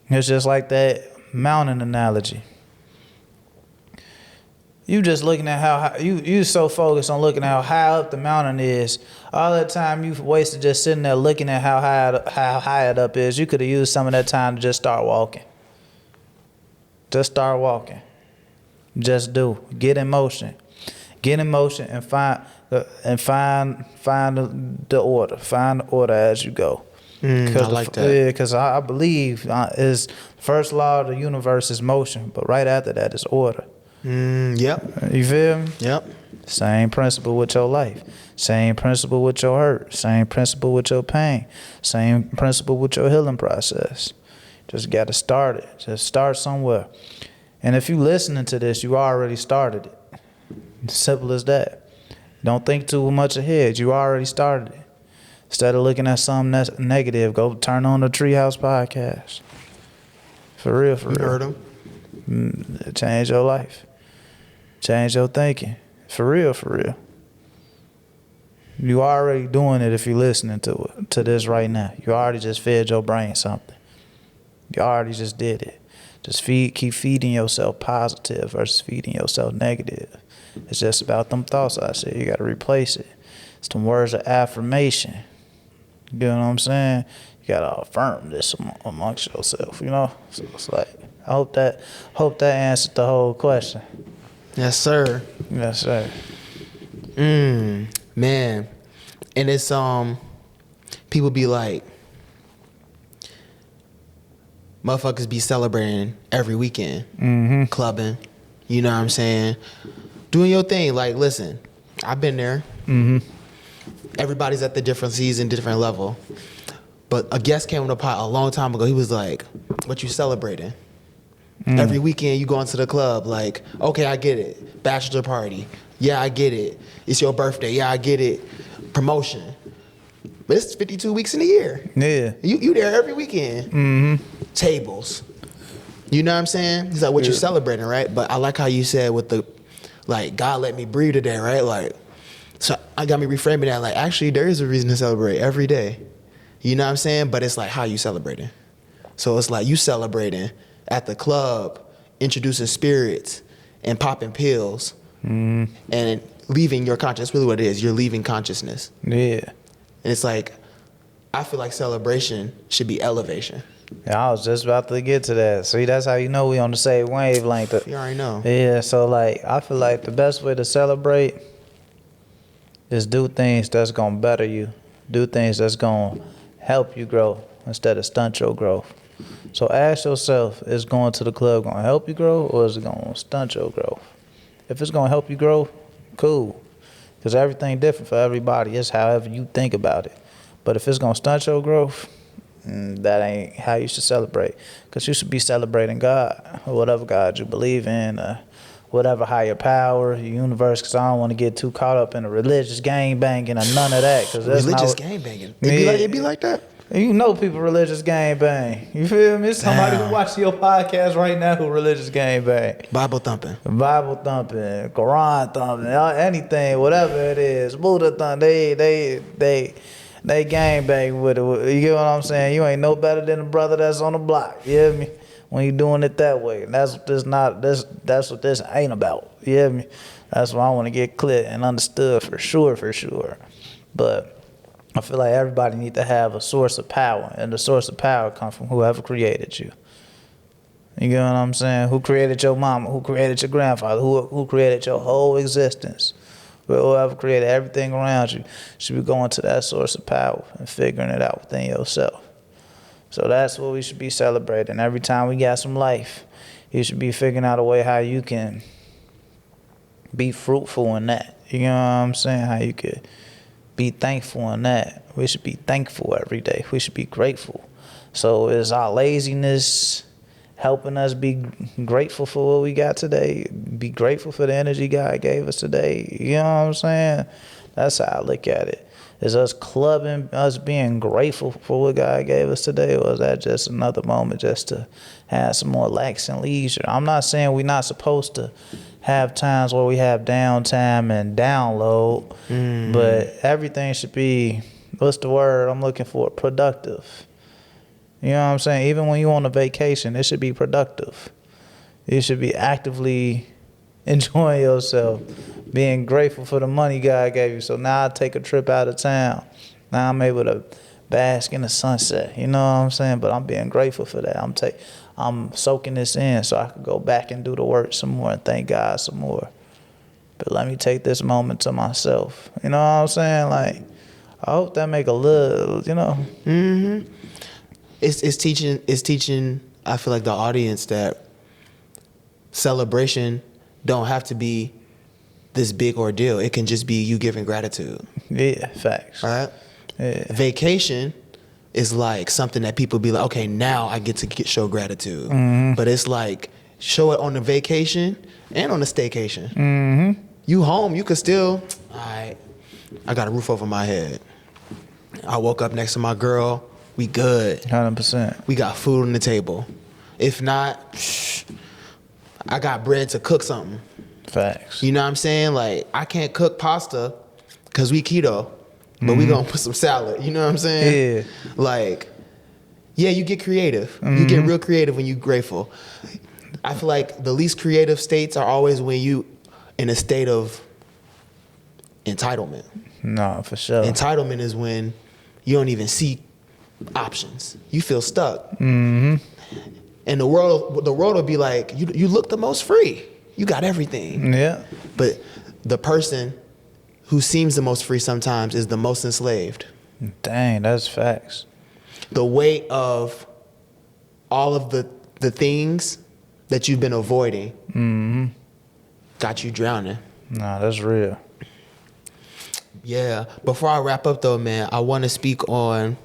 It's just like that mountain analogy. You just looking at how you so focused on looking at how high up the mountain is. All that time you've wasted just sitting there looking at how high it up is. You could have used some of that time to just start walking. Just start walking. Just do. Get in motion. Get in motion and find the order. Find the order as you go. I like that. Yeah, because I believe is first law of the universe is motion, but right after that is order. Yep. You feel me? Yep. Same principle with your life. Same principle with your hurt. Same principle with your pain. Same principle with your healing process. Just got to start it. Just start somewhere. And if you listening to this, you already started it. Simple as that. Don't think too much ahead. You already started it. Instead of looking at something that's negative, go turn on the Treehouse podcast. For real, for real. You heard him. Change your life. Change your thinking. For real, for real. You already doing it if you're listening to this right now. You already just fed your brain something. You already just did it. Just keep feeding yourself positive versus feeding yourself negative. It's just about them thoughts I said. You got to replace it. It's them words of affirmation. You know what I'm saying? You got to affirm this amongst yourself, you know? So it's like, I hope that answered the whole question. Yes, sir. Yes, sir. Man. And it's people be like, motherfuckers be celebrating every weekend. Clubbing. You know what I'm saying? Doing your thing. Like, listen, I've been there. Everybody's at the different season, different level. But a guest came on the pod a long time ago. He was like, what you celebrating? Every weekend you go into the club, like, okay, I get it. Bachelor party. Yeah, I get it. It's your birthday. Yeah, I get it. Promotion. But it's 52 weeks in a year. Yeah. You there every weekend. Tables. You know what I'm saying? He's like, what you celebrating, right? But I like how you said with the, like, God let me breathe today, right? Like, so I got me reframing that, like, actually there is a reason to celebrate every day. You know what I'm saying? But it's like how you celebrating. So it's like you celebrating at the club, introducing spirits and popping pills and leaving your conscience. That's really what it is. You're leaving consciousness. Yeah. And it's like, I feel like celebration should be elevation. Yeah, I was just about to get to that. See, that's how you know we on the same wavelength. You already know. Yeah, so like, I feel like the best way to celebrate is do things that's gonna better you. Do things that's gonna help you grow instead of stunt your growth. So ask yourself, is going to the club gonna help you grow or is it gonna stunt your growth? If it's gonna help you grow, cool. Because everything different for everybody. It's however you think about it. But if it's gonna stunt your growth, that ain't how you should celebrate. Because you should be celebrating God, or whatever God you believe in, whatever higher power, universe. Because I don't want to get too caught up in a religious gang banging or none of that. Cause that's religious gang banging. It be like that. You know people religious gang bang. You feel me? Somebody who watches your podcast right now who religious gang bang. Bible thumping, Quran thumping, anything, whatever it is. Buddha thumping. They gang bang with it. You get what I'm saying? You ain't no better than the brother that's on the block. You hear me? When you doing it that way. And that's what that's what this ain't about. You hear me? That's why I want to get clear and understood for sure. But I feel like everybody need to have a source of power, and the source of power comes from whoever created you. You get what I'm saying? Who created your mama? Who created your grandfather? Who created your whole existence? Whoever created everything around you should be going to that source of power and figuring it out within yourself. So that's what we should be celebrating. Every time we got some life, you should be figuring out a way how you can be fruitful in that. You know what I'm saying? How you could be thankful in that. We should be thankful every day. We should be grateful. So is our laziness helping us be grateful for what we got today? Be grateful for the energy God gave us today. You know what I'm saying? That's how I look at it. Is us clubbing, us being grateful for what God gave us today, or is that just another moment just to have some more lax and leisure? I'm not saying we're not supposed to have times where we have downtime and download, but everything should be, what's the word I'm looking for? Productive. You know what I'm saying? Even when you're on a vacation, it should be productive. You should be actively enjoying yourself, being grateful for the money God gave you. So now I take a trip out of town. Now I'm able to bask in the sunset. You know what I'm saying? But I'm being grateful for that. I'm soaking this in so I can go back and do the work some more and thank God some more. But let me take this moment to myself. You know what I'm saying? Like, I hope that make a little, you know. It's teaching. I feel like the audience that celebration don't have to be this big ordeal. It can just be you giving gratitude. Yeah, facts. Right? Yeah. Vacation is like something that people be like, okay, now I get to show gratitude. But it's like, show it on the vacation and on the staycation. You home, you could still, all right, I got a roof over my head. I woke up next to my girl. We good. 100%. We got food on the table. If not, I got bread to cook something. Facts. You know what I'm saying? Like, I can't cook pasta because we keto, but we gonna put some salad. You know what I'm saying? Yeah. Like, yeah, you get creative. You get real creative when you grateful. I feel like the least creative states are always when you in a state of entitlement. No, for sure. Entitlement is when you don't even see options. You feel stuck. Mm-hmm. And the world will be like, you look the most free. You got everything. Yeah. But the person who seems the most free sometimes is the most enslaved. Dang, that's facts. The weight of all of the things that you've been avoiding got you drowning. Nah, that's real. Yeah. Before I wrap up though, man, I want to speak on,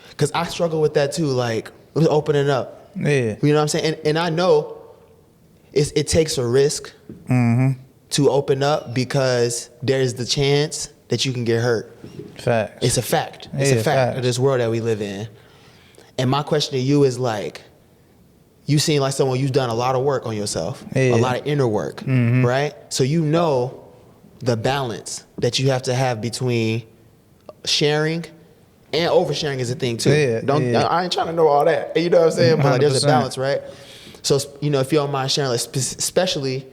because I struggle with that too, like opening up. Yeah. You know what I'm saying? And I know it takes a risk to open up because there's the chance that you can get hurt. Facts. It's a fact. It's Yeah, a fact facts. of this world that we live in. And my question to you is like, you seem like someone who's done a lot of work on yourself, Yeah. a lot of inner work, right? So you know the balance that you have to have between sharing and oversharing is a thing too. Yeah, I ain't trying to know all that. You know what I'm saying? But like, there's a 100%. balance, right? So, you know, if you don't mind sharing, like, especially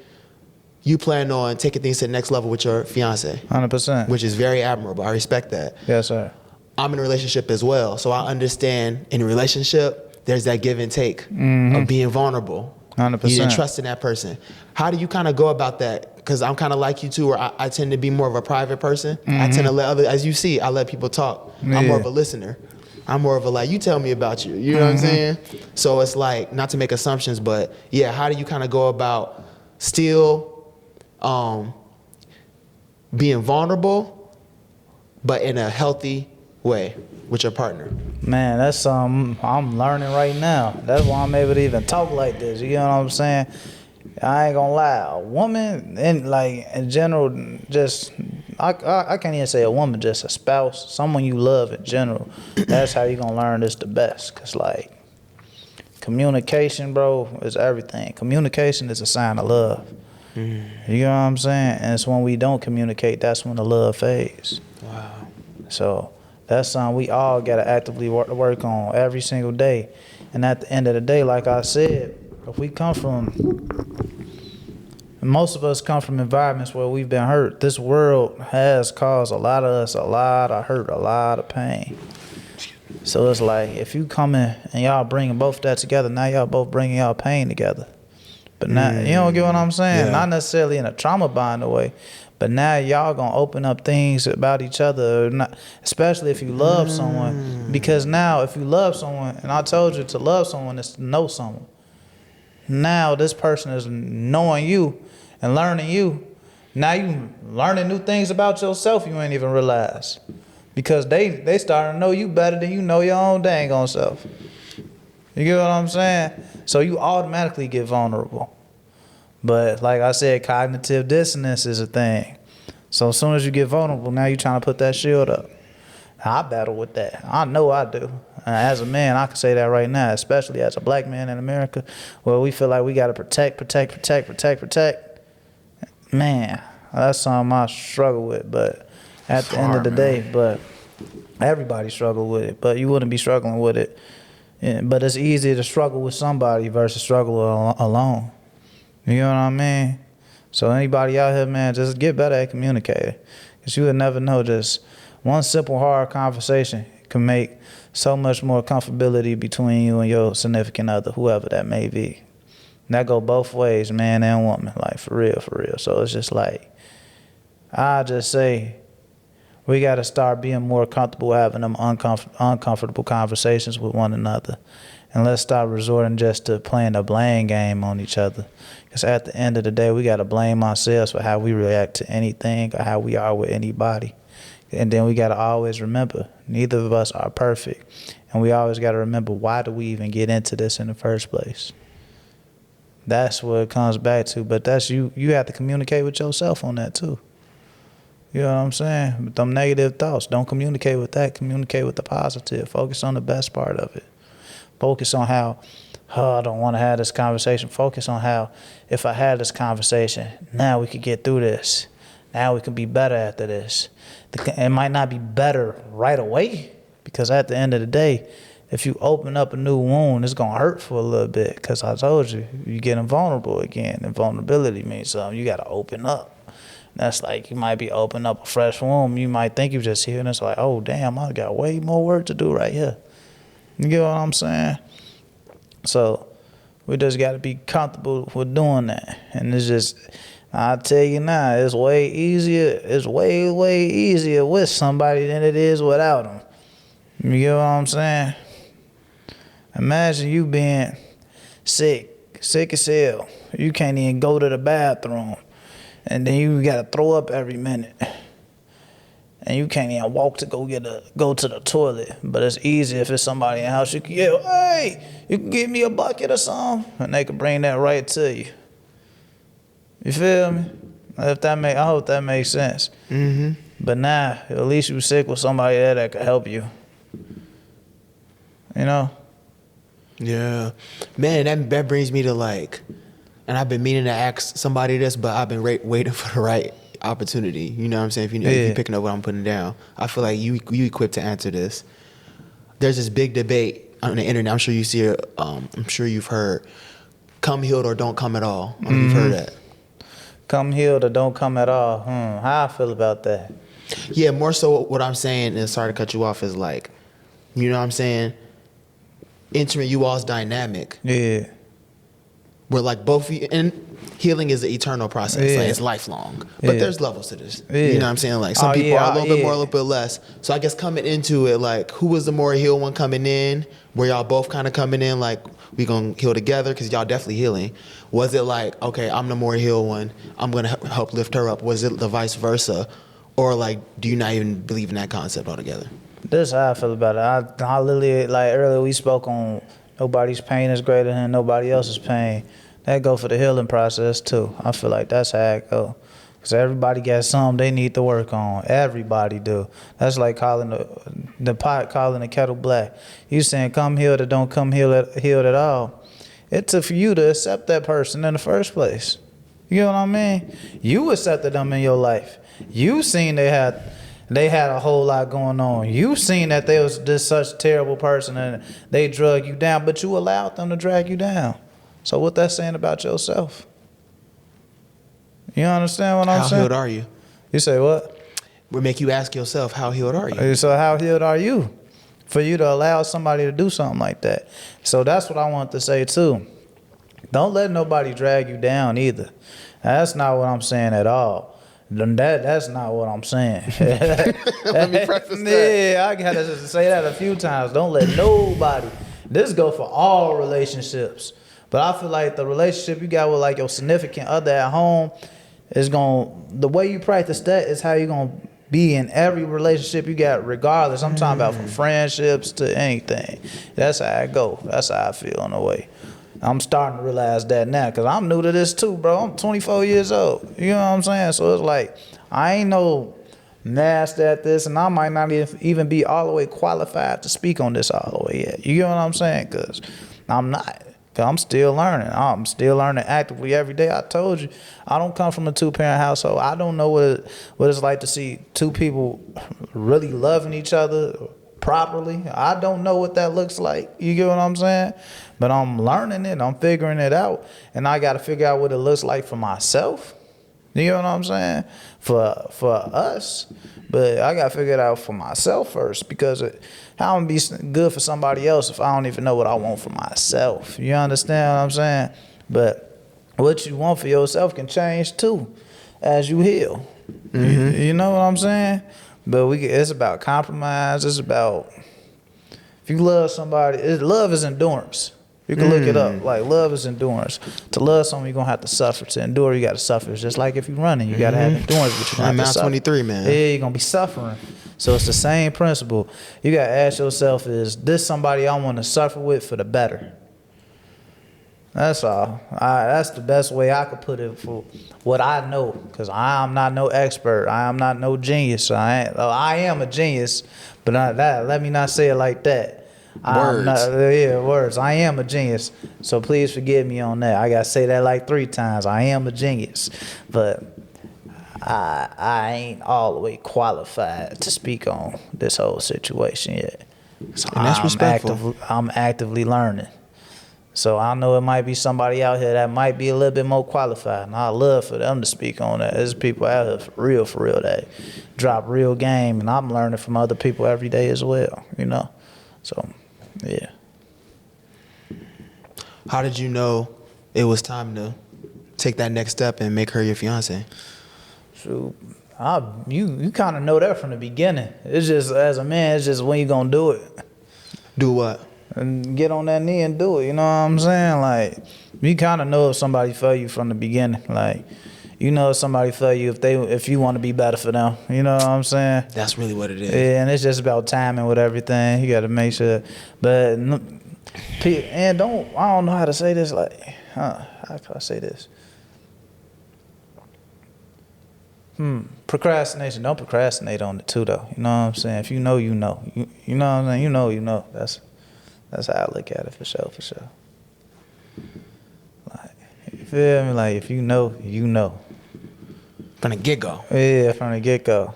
you plan on taking things to the next level with your fiance, 100%. which is very admirable. I respect that. Yes, sir. I'm in a relationship as well, so I understand in a relationship there's that give and take of being vulnerable. 100%. You trusting that person. How do you kind of go about that? Because I'm kind of like you too, where I tend to be more of a private person. I tend to let others, as you see, I let people talk. I'm more of a listener. I'm more of a like, you tell me about you. You know what I'm saying? So it's like, not to make assumptions, but yeah, how do you kind of go about still being vulnerable, but in a healthy way with your partner? Man, that's something I'm learning right now. That's why I'm able to even talk like this. You know what I'm saying? I ain't gonna lie. A woman, in general, just I can't even say a woman, just a spouse, someone you love in general. That's how you gonna learn this the best. Cause like communication, bro, is everything. Communication is a sign of love. You know what I'm saying? And it's when we don't communicate, that's when the love fades. Wow. So that's something we all gotta actively work on every single day. And at the end of the day, like I said, if we come from, most of us come from environments where we've been hurt. This world has caused a lot of us a lot of hurt, a lot of pain. So it's like, if you come in and y'all bringing both that together, now y'all both bringing y'all pain together. But now, you don't get what I'm saying? Yeah. Not necessarily in a trauma bonding way, but now y'all gonna open up things about each other, especially if you love someone. Because now, if you love someone, and I told you to love someone is to know someone. Now this person is knowing you and learning you. Now you learning new things about yourself you ain't even realize. Because they starting to know you better than you know your own dang on self. You get what I'm saying? So you automatically get vulnerable. But like I said, cognitive dissonance is a thing. So as soon as you get vulnerable, now you're trying to put that shield up. I battle with that. I know I do. As a man, I can say that right now, especially as a black man in America, where we feel like we got to protect. Man, that's something I struggle with. But at the end of the day, but everybody struggle with it. But you wouldn't be struggling with it. Yeah, but it's easier to struggle with somebody versus struggle alone. You know what I mean? So anybody out here, man, just get better at communicating. Because you would never know, just one simple, hard conversation can make so much more comfortability between you and your significant other, whoever that may be. And that go both ways, man and woman, like for real, for real. So it's just like, I just say, we got to start being more comfortable having them uncomfortable conversations with one another. And let's stop resorting just to playing a blame game on each other. Because at the end of the day, we got to blame ourselves for how we react to anything or how we are with anybody. And then we got to always remember, neither of us are perfect. And we always got to remember, why do we even get into this in the first place? That's what it comes back to. But that's you have to communicate with yourself on that too. You know what I'm saying? With them negative thoughts, don't communicate with that. Communicate with the positive. Focus on the best part of it. Focus on how, I don't want to have this conversation. Focus on how, if I had this conversation, now we could get through this. Now we can be better after this. It might not be better right away, because at the end of the day, if you open up a new wound, it's going to hurt for a little bit, because I told you, you're getting vulnerable again. And vulnerability means something. You got to open up. That's like, you might be opening up a fresh wound. You might think you just here, and it's like, oh, damn, I got way more work to do right here. You get what I'm saying? So we just got to be comfortable with doing that. And it's just, I'll tell you now, it's way easier. It's way, way easier with somebody than it is without them. You get what I'm saying? Imagine you being sick as hell. You can't even go to the bathroom. And then you got to throw up every minute. And you can't even walk to go to the toilet. But it's easy if it's somebody in the house. You can yell, hey, you can give me a bucket or something. And they can bring that right to you. You feel me? I hope that makes sense. Mm-hmm. But now, at least you sick with somebody there that can help you. You know? Yeah. Man, that brings me to like, and I've been meaning to ask somebody this, but I've been waiting for the right opportunity. You know what I'm saying? If you're picking up what I'm putting down, I feel like you equipped to answer this. There's this big debate on the internet. I'm sure you see it. I'm sure you've heard, come healed or don't come at all. I mean, you've heard that. Come healed or don't come at all. How I feel about that? Yeah, more so what I'm saying, and sorry to cut you off, is like, you know what I'm saying? Entering you all's dynamic. Yeah. Where like both of you, and healing is an eternal process. Yeah. Like it's lifelong. But there's levels to this. Yeah. You know what I'm saying? Like some people are a little bit more, a little bit less. So I guess coming into it, like who was the more healed one coming in? Were y'all both kind of coming in like, we gonna heal together? Because y'all definitely healing. Was it like, okay, I'm the more healed one, I'm gonna help lift her up? Was it the vice versa? Or like, do you not even believe in that concept altogether? This is how I feel about it. I literally, like earlier we spoke on nobody's pain is greater than nobody else's pain. That go for the healing process too. I feel like that's how it go. Because everybody got something they need to work on. Everybody do. That's like calling the pot, calling the kettle black. You saying come healed or don't come healed at all. It took for you to accept that person in the first place. You know what I mean? You accepted them in your life. You seen they had a whole lot going on. You seen that they was this such a terrible person and they drug you down, but you allowed them to drag you down. So what that's saying about yourself? You understand what I'm saying? How healed are you? You say what? Would make you ask yourself, how healed are you? So how healed are you? For you to allow somebody to do something like that. So that's what I want to say too. Don't let nobody drag you down either. That's not what I'm saying at all. That's not what I'm saying. Let me preface that. Yeah, I gotta say that a few times. Don't let nobody. This go for all relationships. But I feel like the relationship you got with like your significant other at home is the way you practice that is how you're gonna be in every relationship you got, regardless. I'm talking about from friendships to anything. That's how I go. That's how I feel in a way. I'm starting to realize that now because I'm new to this too, bro. I'm 24 years old. You know what I'm saying? So it's like, I ain't no master at this, and I might not even be all the way qualified to speak on this all the way yet. You know what I'm saying? Because I'm not. Because I'm still learning. I'm still learning actively every day. I told you, I don't come from a two-parent household. I don't know what it's like to see two people really loving each other properly. I don't know what that looks like. You get what I'm saying? But I'm learning it. I'm figuring it out. And I got to figure out what it looks like for myself. You know what I'm saying? For us. But I got to figure it out for myself first, because how I'm going to be good for somebody else if I don't even know what I want for myself? You understand what I'm saying? But what you want for yourself can change too as you heal. Mm-hmm. You know what I'm saying? But it's about compromise. It's about If you love somebody, love is endurance. You can look it up. Like, love is endurance. To love someone, you're going to have to suffer. To endure, you got to suffer. It's just like if you're running, you got to have endurance, but you're going to have to suffer. 23, man. Yeah, you're going to be suffering. So it's the same principle. You got to ask yourself, is this somebody I want to suffer with for the better? That's all. That's the best way I could put it for what I know, because I am not no expert. I am not no genius. I am a genius, but let me not say it like that. Words. I am a genius. So please forgive me on that. I got to say that like 3 times. I am a genius. But I ain't all the way qualified to speak on this whole situation yet. So And that's respectful. I'm actively learning. So I know it might be somebody out here that might be a little bit more qualified. And I'd love for them to speak on that. There's people out here for real, that drop real game. And I'm learning from other people every day as well, you know. So, yeah. How did you know it was time to take that next step and make her your fiance? So, you kind of know that from the beginning. It's just, as a man, it's just when you gonna do it. Do what? And get on that knee and do it, you know what I'm saying? Like, you kind of know if somebody for you from the beginning. Like, you know if somebody for you if you want to be better for them. You know what I'm saying? That's really what it is. Yeah, and it's just about timing with everything. You got to make sure. But, and I don't know how to say this. Like, how can I say this? Procrastination. Don't procrastinate on it too, though. You know what I'm saying? If you know, you know. You know what I'm saying? You know. That's how I look at it, for sure. Like, you feel me? Like, if you know, you know. From the get-go. Yeah, from the get-go.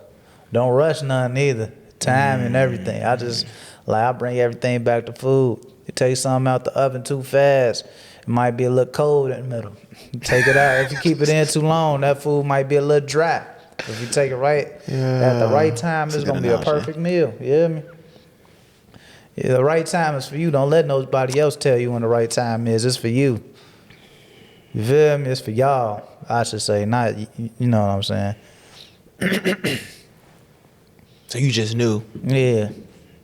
Don't rush nothing either. Time and everything. I bring everything back to food. You take something out the oven too fast, it might be a little cold in the middle. You take it out. If you keep it in too long, that food might be a little dry. If you take it right at the right time, it's going to be a perfect meal. You hear me? Yeah, the right time is for you. Don't let nobody else tell you when the right time is. It's for you. You feel me? It's for y'all, I should say. Not, you know what I'm saying? So you just knew. Yeah.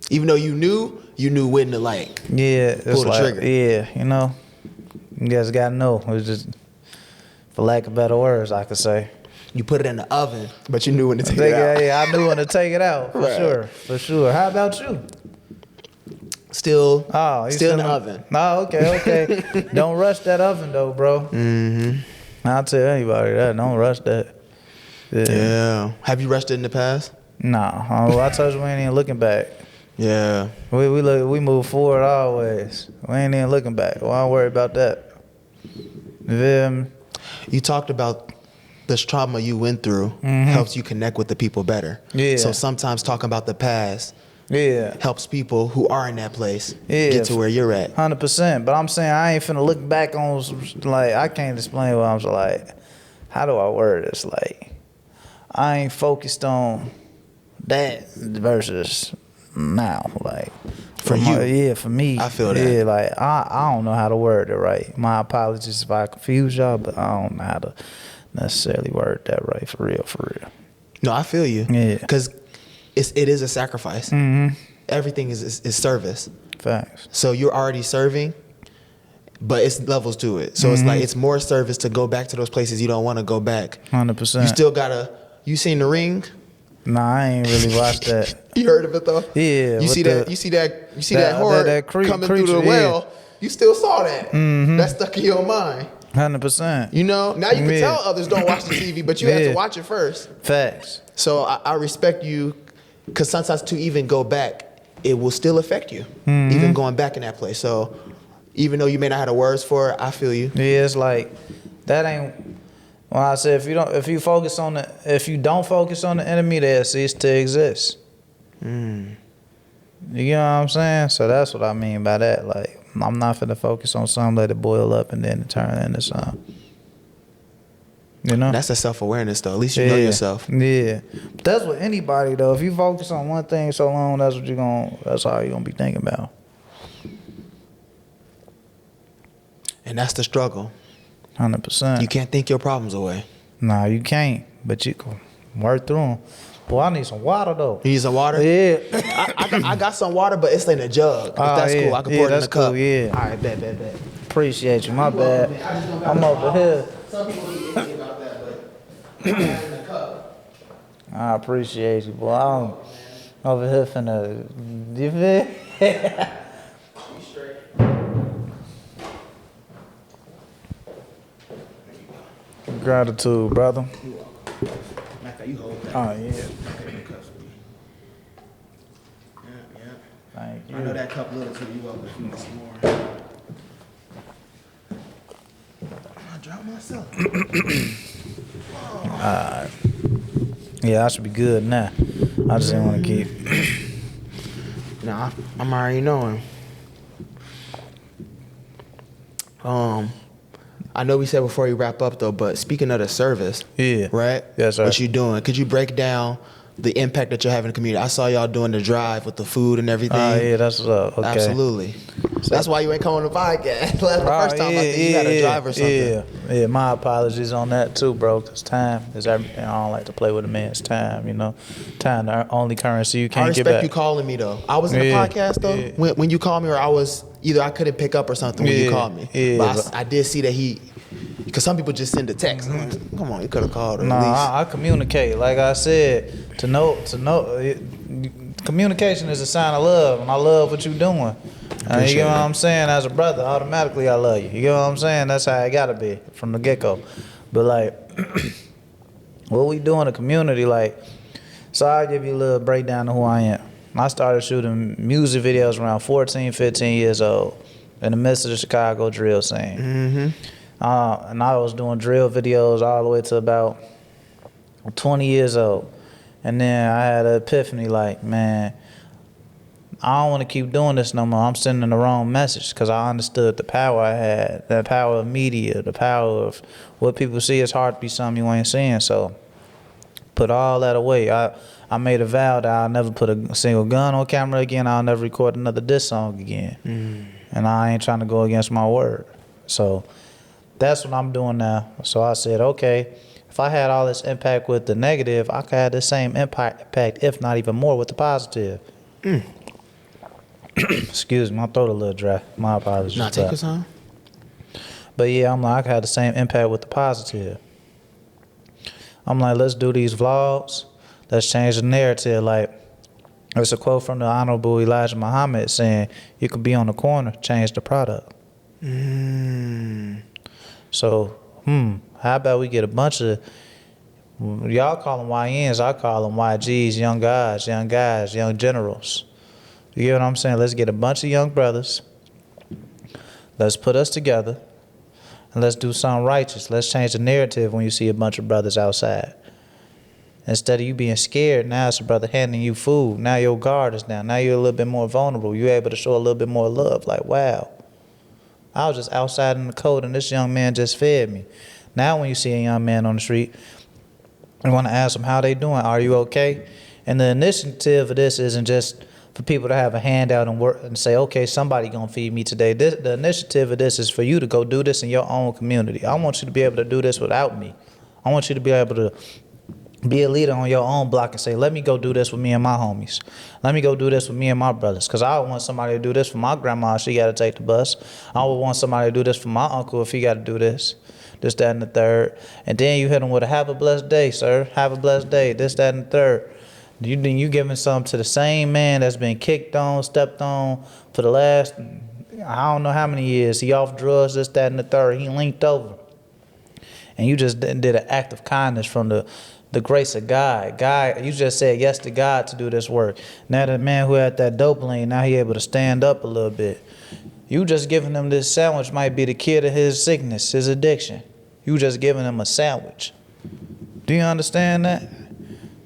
Even though you knew when to like pull the trigger. Yeah, you know? You guys got to know. It was just, for lack of better words, I could say. You put it in the oven, but you knew when to take it out. Yeah, I knew when to take it out, for sure. How about you? Still in the oven. Oh, okay. Don't rush that oven, though, bro. Mm-hmm. I'll tell anybody that. Don't rush that. Yeah. Have you rushed it in the past? Nah. I told you we ain't even looking back. Yeah. We move forward always. We ain't even looking back. Well, I don't worry about that. You feel me? You talked about this trauma you went through helps you connect with the people better. Yeah. So sometimes talking about the past helps people who are in that place get to where you're at. 100%. But I'm saying I ain't finna look back on, like, I can't explain what I'm like. How do I word this? Like, I ain't focused on that versus now. Like, for you? For me. I feel that. Yeah, like, I don't know how to word it right. My apologies if I confuse y'all, but I don't know how to necessarily word that right, for real. No, I feel you. Yeah. Because it is a sacrifice. Mm-hmm. Everything is service. Facts. So you're already serving, but it's levels to it. So it's like it's more service to go back to those places you don't want to go back. 100%. You still gotta. You seen The Ring? Nah, I ain't really watched that. You heard of it though? Yeah. You see that horror coming through the well. You still saw that. Mm-hmm. That stuck in your mind. 100%. You know, now you can tell others don't watch the TV, but you had to watch it first. Facts. So I respect you, because sometimes to even go back, it will still affect you, even going back in that place. So even though you may not have the words for it, I feel you. Yeah, it's like, that ain't, when I say if you don't focus on the enemy, they'll cease to exist. You know what I'm saying? So that's what I mean by that. Like, I'm not finna focus on something, let it boil up, and then turn into something. You know? That's a self-awareness, though. At least you know yourself. Yeah. But that's with anybody, though. If you focus on one thing so long, that's all you're gonna be thinking about. And that's the struggle. 100%. You can't think your problems away. Nah, you can't. But you can work through them. Boy, I need some water though. You need some water? Yeah. I got some water, but it's in a jug. If that's yeah. cool, I can pour it in a cup. Cool, yeah. All right, bet. Appreciate you. My bad. I'm over here. Some people be iffy about that, but I have it in a cup. I appreciate you, boy. I'm over here finna. You feel? Be straight. Gratitude, brother. Maca, you hold that. Oh, yeah. Yeah. Thank you. I know that cup little too. You welcome if you need some more. I dropped myself. Yeah, I should be good now. I just didn't want to keep. Nah, I'm already knowing. I know we said before we wrap up though, but speaking of the service, Yeah. right? Yes, sir. What you doing? Could you break down the impact that you're having in the community? I saw y'all doing the drive with the food and everything. Yeah, that's what's up. Okay. Absolutely. That's why you ain't coming to the podcast. That's the first time I think you got a drive or something. Yeah. My apologies on that too, bro. Cause time is everything. I don't like to play with a man's time. You know, time the only currency you can't I get back. respect you calling me though. I was in the podcast though when you called me, or I was either I couldn't pick up or something when you called me. Yeah, but I did see that because some people just send a text. I'm like, come on, you could have called at least. I communicate. Like I said, to know. Communication is a sign of love, and I love what you're doing. You get what I'm saying? As a brother, automatically I love you. You get what I'm saying? That's how it gotta be from the get-go. But like, what we do in the community, like, so I'll give you a little breakdown of who I am. I started shooting music videos around 14, 15 years old in the midst of the Chicago drill scene. Mm-hmm. And I was doing drill videos all the way to about 20 years old. And then I had an epiphany like, man, I don't want to keep doing this no more. I'm sending the wrong message because I understood the power I had, the power of media, the power of what people see. It's hard to be something you ain't seeing. So put all that away. I made a vow that I'll never put a single gun on camera again. I'll never record another diss song again. And I ain't trying to go against my word. So that's what I'm doing now. So I said, okay, if I had all this impact with the negative, I could have the same impact, if not even more, with the positive. Excuse me, my throat a little dry. My apologies. Not take your time. But yeah, I'm like, I could have the same impact with the positive. I'm like, let's do these vlogs. Let's change the narrative. Like, there's a quote from the Honorable Elijah Muhammad saying, you could be on the corner, change the product. So, how about we get a bunch of, y'all call them YNs, I call them YGs, young guys, young generals. You get what I'm saying? Let's get a bunch of young brothers. Let's put us together, and let's do something righteous. Let's change the narrative when you see a bunch of brothers outside. Instead of you being scared, now it's a brother handing you food. Now your guard is down. Now you're a little bit more vulnerable. You're able to show a little bit more love. Like, wow, I was just outside in the cold, and this young man just fed me. Now when you see a young man on the street, you want to ask them how they doing. Are you okay? And the initiative of this isn't just for people to have a handout and work and say, okay, somebody gonna feed me today. The initiative of this is for you to go do this in your own community. I want you to be able to do this without me. I want you to be able to be a leader on your own block and say, let me go do this with me and my homies. Let me go do this with me and my brothers. Because I would want somebody to do this for my grandma if she got to take the bus. I would want somebody to do this for my uncle if he got to do this, that, and the third. And then you hit them with a have a blessed day, sir. Have a blessed day, this, that, and the third. You giving something to the same man that's been kicked on, stepped on for the last, I don't know how many years. He off drugs, this, that, and the third. He linked over. And you just did an act of kindness from the grace of God. God, you just said yes to God to do this work. Now that man who had that dope lane, now he able to stand up a little bit. You just giving him this sandwich might be the key to his sickness, his addiction. You just giving him a sandwich. Do you understand that?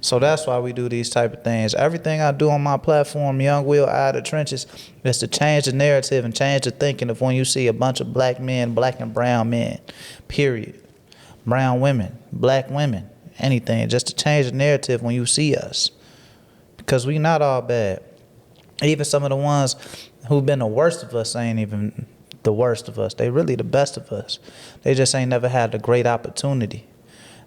So that's why we do these type of things. Everything I do on my platform, Youngwill, Out of the Trenches, is to change the narrative and change the thinking of when you see a bunch of black men, black and brown men, period. Brown women, black women, anything, just to change the narrative when you see us. Because we not all bad. Even some of the ones who've been the worst of us ain't even the worst of us. They really the best of us. They just ain't never had a great opportunity.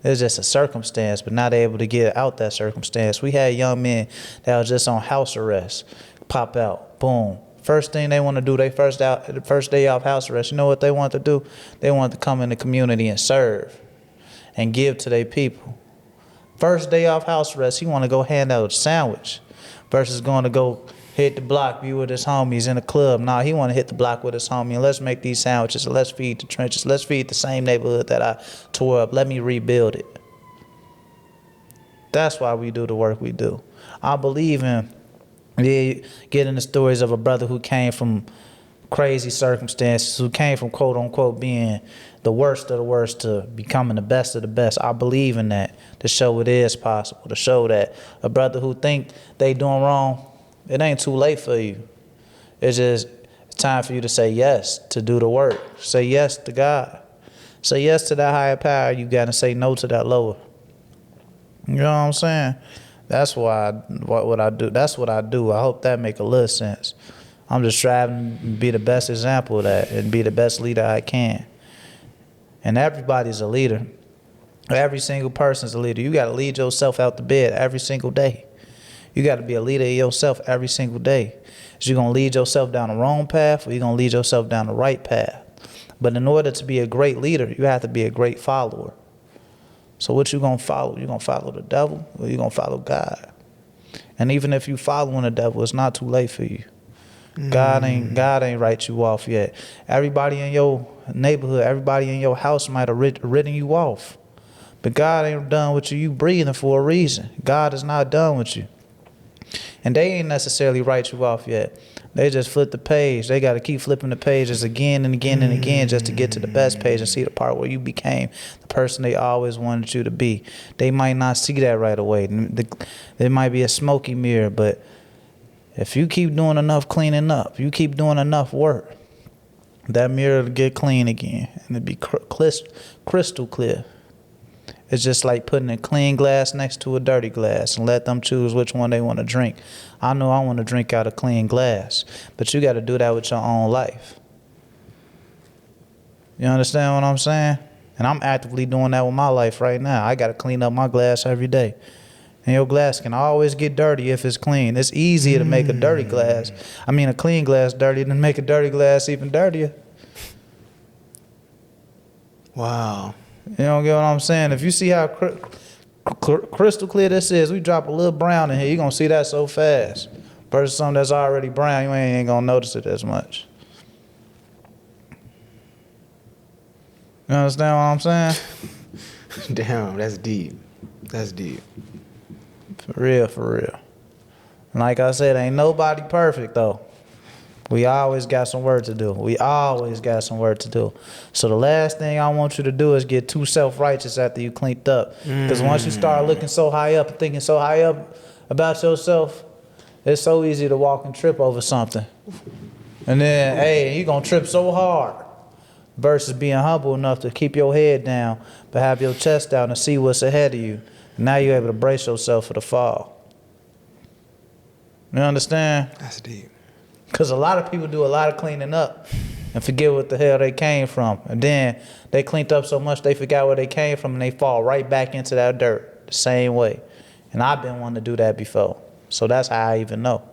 It's just a circumstance, but not able to get out that circumstance. We had young men that was just on house arrest, pop out, boom. First thing they want to do, the first day off house arrest, you know what they want to do? They want to come in the community and serve and give to their people. First day off house arrest, he want to go hand out a sandwich versus going to go hit the block, be with his homies in a club. Nah, he want to hit the block with his homie and let's make these sandwiches and let's feed the trenches. Let's feed the same neighborhood that I tore up. Let me rebuild it. That's why we do the work we do. I believe in getting the stories of a brother who came from crazy circumstances, who came from quote unquote being the worst of the worst to becoming the best of the best. I believe in that to show it is possible, to show that a brother who think they doing wrong, it ain't too late for you. It's just time for you to say yes, to do the work. Say yes to God. Say yes to that higher power you got and say no to that lower. You know what I'm saying? That's what I do. That's what I do. I hope that make a little sense. I'm just striving to be the best example of that and be the best leader I can. And everybody's a leader. Every single person's a leader. You got to lead yourself out the bed every single day. You got to be a leader of yourself every single day. Is you going to lead yourself down the wrong path or you going to lead yourself down the right path? But in order to be a great leader, you have to be a great follower. So what you going to follow? You going to follow the devil or you going to follow God? And even if you following the devil, it's not too late for you. God ain't write you off yet. Everybody in your neighborhood, everybody in your house might have written you off. But God ain't done with you. You breathing for a reason. God is not done with you. And they ain't necessarily write you off yet. They just flip the page. They got to keep flipping the pages again and again and again just to get to the best page and see the part where you became the person they always wanted you to be. They might not see that right away. There might be a smoky mirror, but if you keep doing enough cleaning up, you keep doing enough work, that mirror will get clean again and it'll be crystal clear. It's just like putting a clean glass next to a dirty glass and let them choose which one they want to drink. I know I want to drink out of clean glass, but you got to do that with your own life. You understand what I'm saying? And I'm actively doing that with my life right now. I got to clean up my glass every day. And your glass can always get dirty if it's clean. It's easier to make a clean glass dirty than make a dirty glass even dirtier. Wow. You don't get what I'm saying? If you see how crystal clear this is, we drop a little brown in here, you're going to see that so fast. Versus something that's already brown, you ain't going to notice it as much. You understand what I'm saying? Damn, that's deep. That's deep. For real, for real. And like I said, ain't nobody perfect, though. We always got some work to do. We always got some work to do. So the last thing I want you to do is get too self-righteous after you cleaned up. Because once you start looking so high up and thinking so high up about yourself, it's so easy to walk and trip over something. And then, hey, you're going to trip so hard. Versus being humble enough to keep your head down, but have your chest out and see what's ahead of you. Now you're able to brace yourself for the fall. You understand? That's deep. Because a lot of people do a lot of cleaning up and forget what the hell they came from. And then they cleaned up so much they forgot where they came from and they fall right back into that dirt the same way. And I've been wanting to do that before. So that's how I even know.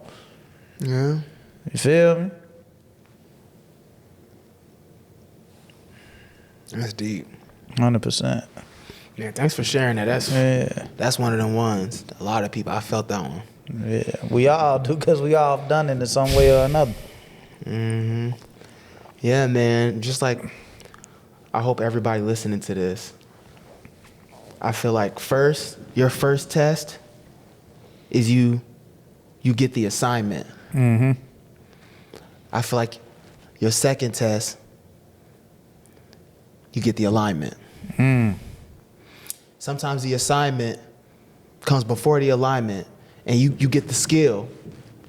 Yeah. You feel me? That's deep. 100%. Yeah, thanks for sharing that. That's one of them ones. A lot of people, I felt that one. Yeah, we all do because we all have done it in some way or another. Mm-hmm. Yeah, man. Just like, I hope everybody listening to this, I feel like your first test is you get the assignment. Mm-hmm. I feel like your second test, you get the alignment. Sometimes the assignment comes before the alignment, and you get the skill.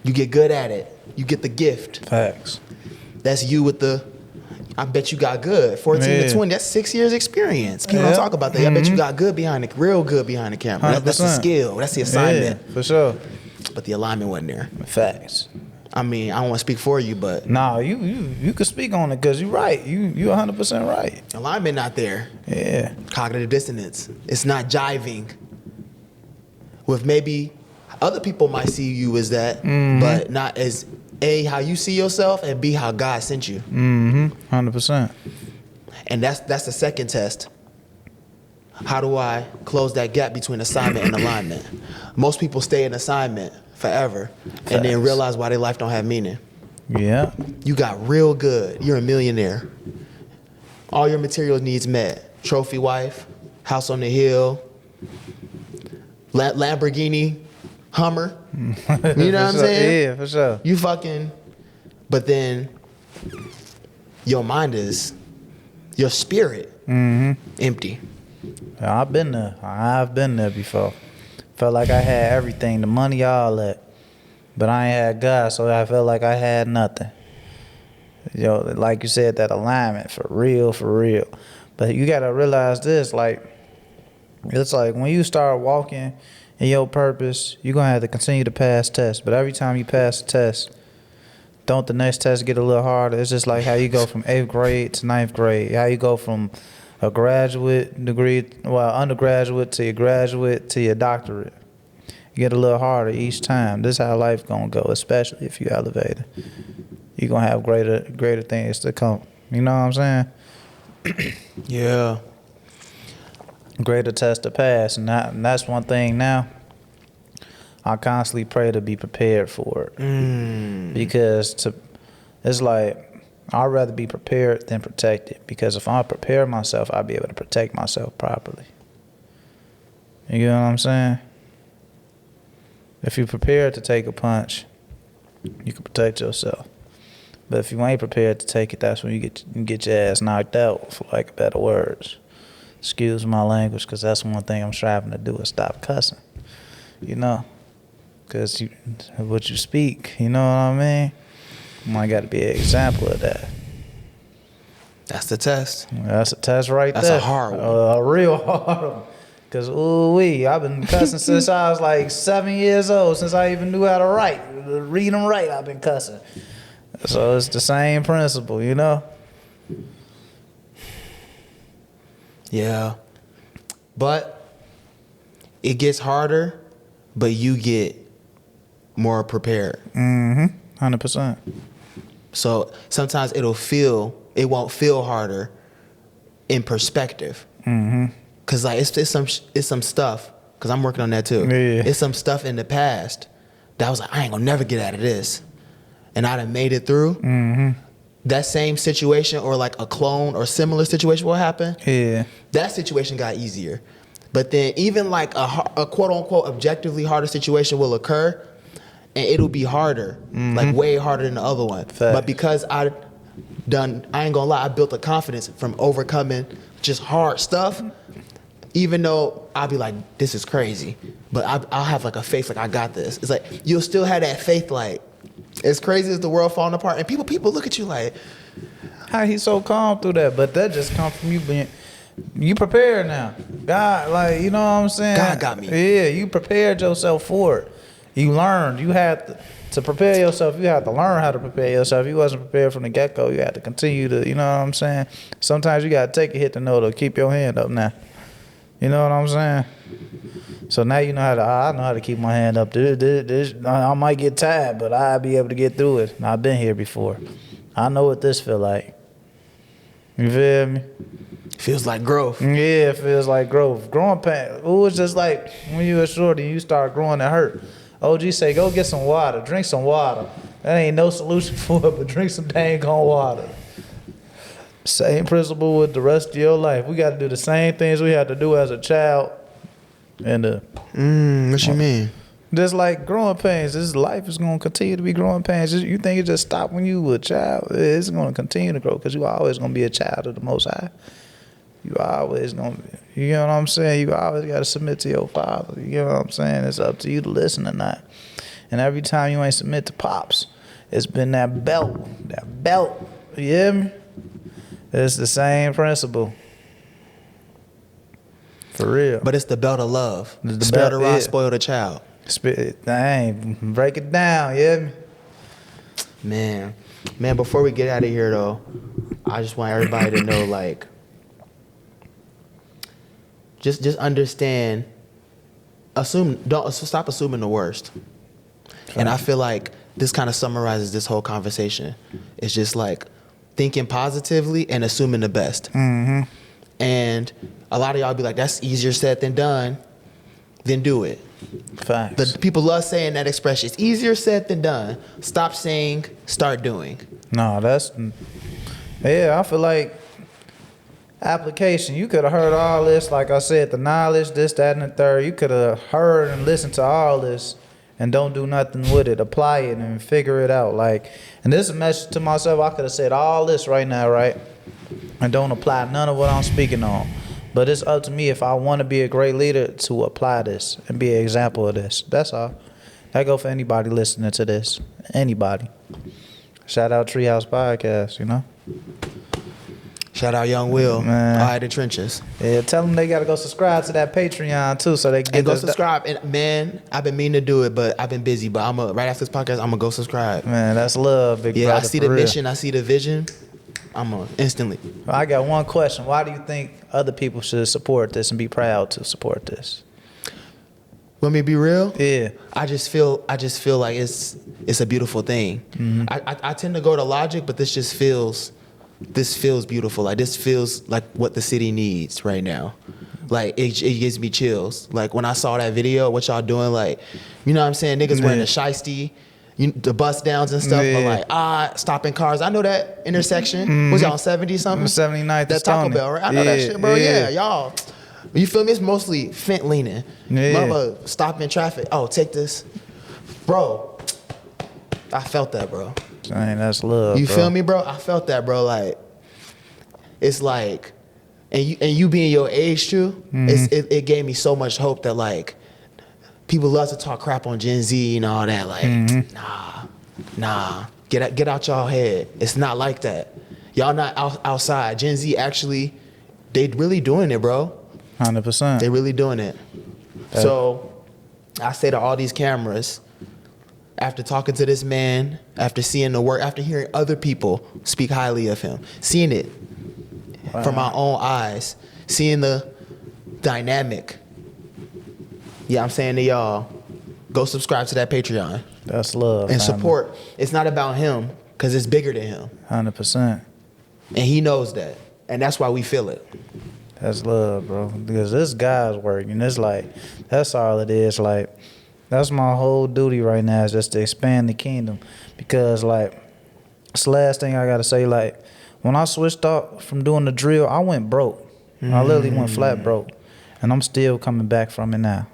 You get good at it. You get the gift. Facts. That's you with I bet you got good. 14 to 20, that's 6 years experience. People don't talk about that. I bet you got good real good behind the camera. That's the skill. That's the assignment. Yeah, for sure. But the alignment wasn't there. Facts. I mean, I don't want to speak for you, but Nah, you could speak on it because you're right. You 100% right. alignment not there. Yeah. Cognitive dissonance. It's not jiving with maybe other people might see you as that, but not as A, how you see yourself, and B, how God sent you. 100%. And that's the second test. How do I close that gap between assignment and alignment? Most people stay in assignment forever and then Facts. realize why their life don't have meaning. Yeah. You got real good. You're a millionaire. All your material needs met. Trophy wife, house on the hill, Lamborghini, Hummer. You know what I'm saying? Yeah, for sure. You fucking, but then your mind is, your spirit, empty. Yeah, I've been there. I've been there before. Felt like I had everything, the money, all that. But I ain't had God, so I felt like I had nothing. Yo, like you said, that alignment, for real, for real. But you gotta realize this, like, it's like when you start walking in your purpose, you're gonna have to continue to pass tests. But every time you pass a test, don't the next test get a little harder? It's just like how you go from 8th grade to 9th grade, how you go from a graduate degree, well, undergraduate to your graduate to your doctorate. You get a little harder each time. This is how life gonna go, especially if you elevate it. You're gonna have greater things to come. You know what I'm saying? Yeah. Greater test to pass, and that's one thing now. I constantly pray to be prepared for it, because it's like I'd rather be prepared than protected. Because if I prepare myself, I'll be able to protect myself properly. You know what I'm saying? If you're prepared to take a punch, you can protect yourself. But if you ain't prepared to take it, that's when you get your ass knocked out, for lack of better words. Excuse my language, because that's one thing I'm striving to do is stop cussing. You know? Because what you speak, you know what I mean? I got to be an example of that. That's the test. That's a test right That's there. a hard one. A real hard one. Because, ooh-wee, I've been cussing since I was like 7 years old, since I even knew how to write. Read and write, I've been cussing. So it's the same principle, you know? Yeah. But it gets harder, but you get more prepared. 100%. So sometimes it won't feel harder in perspective. Cause like it's some stuff, cause I'm working on that too. Yeah. It's some stuff in the past that I was like, I ain't gonna never get out of this. And I done made it through. That same situation or like a clone or similar situation will happen. Yeah. That situation got easier. But then even like a quote unquote objectively harder situation will occur and it'll be harder, like way harder than the other one. Facts. But because I ain't gonna lie, I built a confidence from overcoming just hard stuff. Even though I'll be like, this is crazy, but I'll have like a faith like I got this. It's like you'll still have that faith like, as crazy as the world falling apart, and people look at you like, How he so calm through that? But that just come from you prepared now. God, like, you know what I'm saying? God got me. Yeah, you prepared yourself for it. You learned. You had to prepare yourself. You had to learn how to prepare yourself. You wasn't prepared from the get-go. You had to continue to, you know what I'm saying? Sometimes you got to take a hit to know to keep your hand up now. You know what I'm saying? So now you know I know how to keep my hand up. I might get tired, but I'll be able to get through it. I've been here before. I know what this feel like. You feel me? feels like growth. Yeah, it feels like growth. Growing pain. Ooh, it's just like when you were shorty and you start growing, it hurt. OG say, go get some water. Drink some water. That ain't no solution for it, but drink some dang on water. Same principle with the rest of your life. We got to do the same things we had to do as a child. And What you mean? just like growing pains, this life is going to continue to be growing pains. You think it just stopped when you were a child? It's going to continue to grow because you always going to be a child of the Most High. You always going to, you know what I'm saying? You always got to submit to your father. You know what I'm saying? It's up to you to listen or not. And every time you ain't submit to Pops, it's been that belt. You hear me? It's the same principle. For real. But it's the belt of love. The Spare belt, the rod, yeah. spoil the child. Dang, break it down, you hear me? Man, before we get out of here though, I just want everybody to know, like, just understand, stop assuming the worst. And I feel like this kind of summarizes this whole conversation. It's just like thinking positively and assuming the best. Mm-hmm. And a lot of y'all be like, that's easier said than done. Then do it. Facts. The people love saying that expression. It's easier said than done. Stop saying, start doing. No, yeah, I feel like application, you could have heard all this, like I said, the knowledge, this, that, and the third. You could have heard and listened to all this and don't do nothing with it. Apply it and figure it out. Like, and this is a message to myself. I could have said all this right now, right? And don't apply none of what I'm speaking on. But it's up to me if I want to be a great leader to apply this and be an example of this. That's all. That go for anybody listening to this. Anybody. Shout out Treehouse Podcast, you know? Shout out Youngwill. Man. All right, the trenches. Yeah, tell them they got to go subscribe to that Patreon, too, so they can get And go this subscribe. And man, I've been meaning to do it, but I've been busy. But right after this podcast, I'm going to go subscribe. Man, that's love, big brother. Yeah, I see the for real. mission. I see the vision. I'm going to instantly. I got one question. Why do you think other people should support this and be proud to support this? Want me to be real? Yeah. I just feel like it's a beautiful thing. Mm-hmm. I tend to go to logic, but this feels beautiful. Like, this feels like what the city needs right now. Like, it gives me chills. Like, when I saw that video, what y'all doing, like, you know what I'm saying? Niggas wearing the shiesty, the bust downs and stuff, but like, stopping cars. I know that intersection. Was y'all on 70 something? 79th. That Taco Bell, right? I know that shit, bro. Yeah, y'all. You feel me? It's mostly fent leaning. Yeah. Mama stopping traffic. Oh, take this. Bro, I felt that, bro. Dang, that's love, You bro. feel me, bro? I felt that, bro. Like, it's like, and you being your age too, it gave me so much hope that, like, people love to talk crap on Gen Z and all that. Like, nah, get out y'all head. It's not like that. Y'all not outside. Gen Z actually, they really doing it, bro. 100%. They really doing it. So I say to all these cameras, after talking to this man, after seeing the work, after hearing other people speak highly of him, seeing it from my own eyes, seeing the dynamic. Yeah, I'm saying to y'all, go subscribe to that Patreon. That's love. And support. It's not about him, because it's bigger than him. 100%. And he knows that. And that's why we feel it. That's love, bro. Because this God's work, and it's like, that's all it is. Like, that's my whole duty right now, is just to expand the kingdom. Because, like, it's the last thing I got to say, like, when I switched off from doing the drill, I went broke. I literally went flat broke. And I'm still coming back from it now.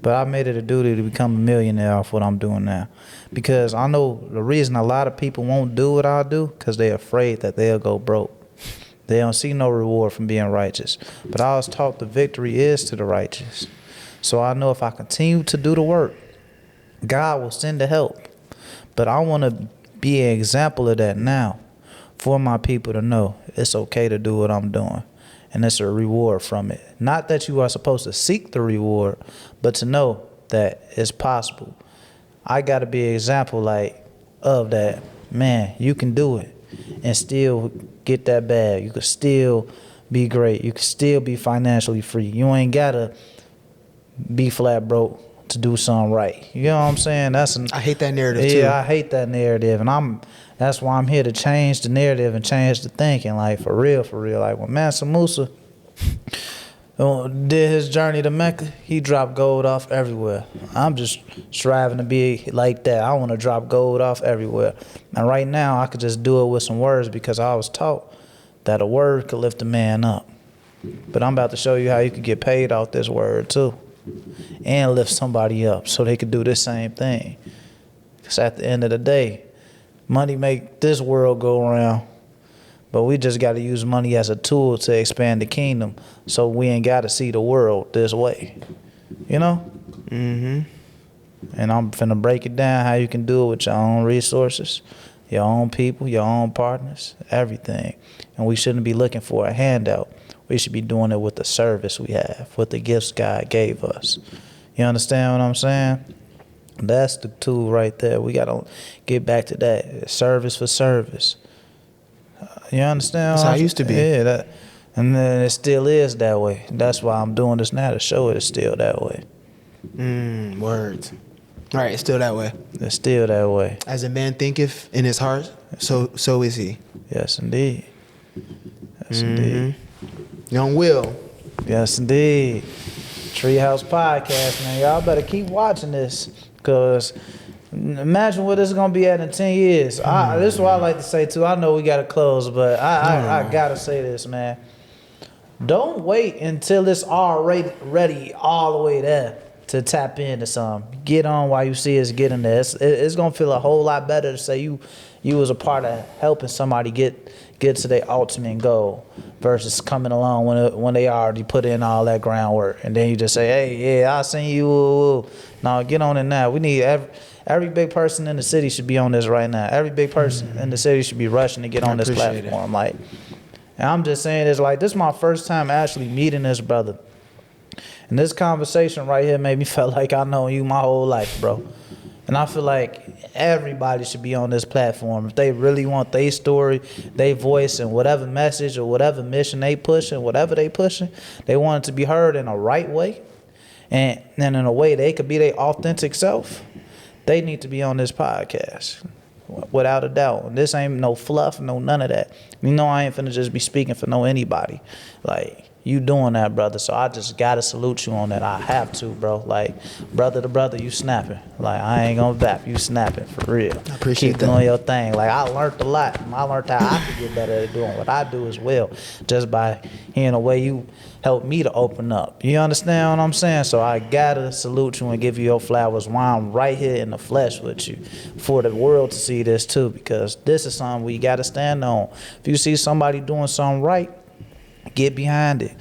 But I made it a duty to become a millionaire off what I'm doing now. Because I know the reason a lot of people won't do what I do, because they're afraid that they'll go broke. They don't see no reward from being righteous. But I was taught the victory is to the righteous. So I know if I continue to do the work, God will send the help. But I want to be an example of that now for my people to know it's okay to do what I'm doing. And it's a reward from it. Not that you are supposed to seek the reward, but to know that it's possible. I got to be an example, like, of that. Man, you can do it and still get that bag. You could still be great. You could still be financially free. You ain't got to be flat broke to do something right. You know what I'm saying? I hate that narrative too. Yeah, I hate that narrative. And that's why I'm here to change the narrative and change the thinking. Like, for real. Like, when Mansa Musa did his journey to Mecca, he dropped gold off everywhere. I'm just striving to be like that. I want to drop gold off everywhere. And right now, I could just do it with some words, because I was taught that a word could lift a man up. But I'm about to show you how you could get paid off this word too, and lift somebody up so they could do the same thing. Because at the end of the day, money make this world go around, but we just got to use money as a tool to expand the kingdom, so we ain't got to see the world this way, you know? Mm-hmm. And I'm finna break it down how you can do it with your own resources, your own people, your own partners, everything. And we shouldn't be looking for a handout. We should be doing it with the service we have, with the gifts God gave us. You understand what I'm saying? That's the tool right there. We got to get back to that. Service for service. You understand? That's how it used to be. Yeah, and then it still is that way. That's why I'm doing this now, to show it is still that way. Words. Right, it's still that way. It's still that way. As a man thinketh in his heart, so is he. Yes, indeed. Yes, indeed. Youngwill. Yes, indeed. Treehouse Podcast, man. Y'all better keep watching this, because imagine what this is going to be at in 10 years. This is what I like to say, too. I know we got to close, but I got to say this, man. Don't wait until it's already ready all the way there to tap into something. Get on while you see us getting there. It's going to feel a whole lot better to say you was a part of helping somebody get to their ultimate goal versus coming along when they already put in all that groundwork. And then you just say, hey, yeah, I seen you. No, get on it now. We need every big person in the city should be on this right now. Every big person in the city should be rushing to get on this platform. Like, and I'm just saying this, like, this is my first time actually meeting this brother. And this conversation right here made me feel like I know you my whole life, bro. And I feel like everybody should be on this platform. If they really want their story, their voice, and whatever message or whatever mission they pushing, whatever they pushing, they want it to be heard in a right way. And in a way they could be their authentic self. They need to be on this podcast. Without a doubt. And this ain't no fluff, no none of that. You know I ain't finna just be speaking for no anybody. Like, you doing that, brother. So I just gotta salute you on that. I have to, bro. Like, brother to brother, you snapping. Like, I ain't gonna vap. You snapping, for real. I appreciate Keep that. doing your thing. Like, I learned a lot. I learned how I could get better at doing what I do as well. Just by hearing the way you helped me to open up. You understand what I'm saying? So I gotta salute you and give you your flowers while I'm right here in the flesh with you, for the world to see this too, because this is something we gotta stand on. If you see somebody doing something right, get behind it.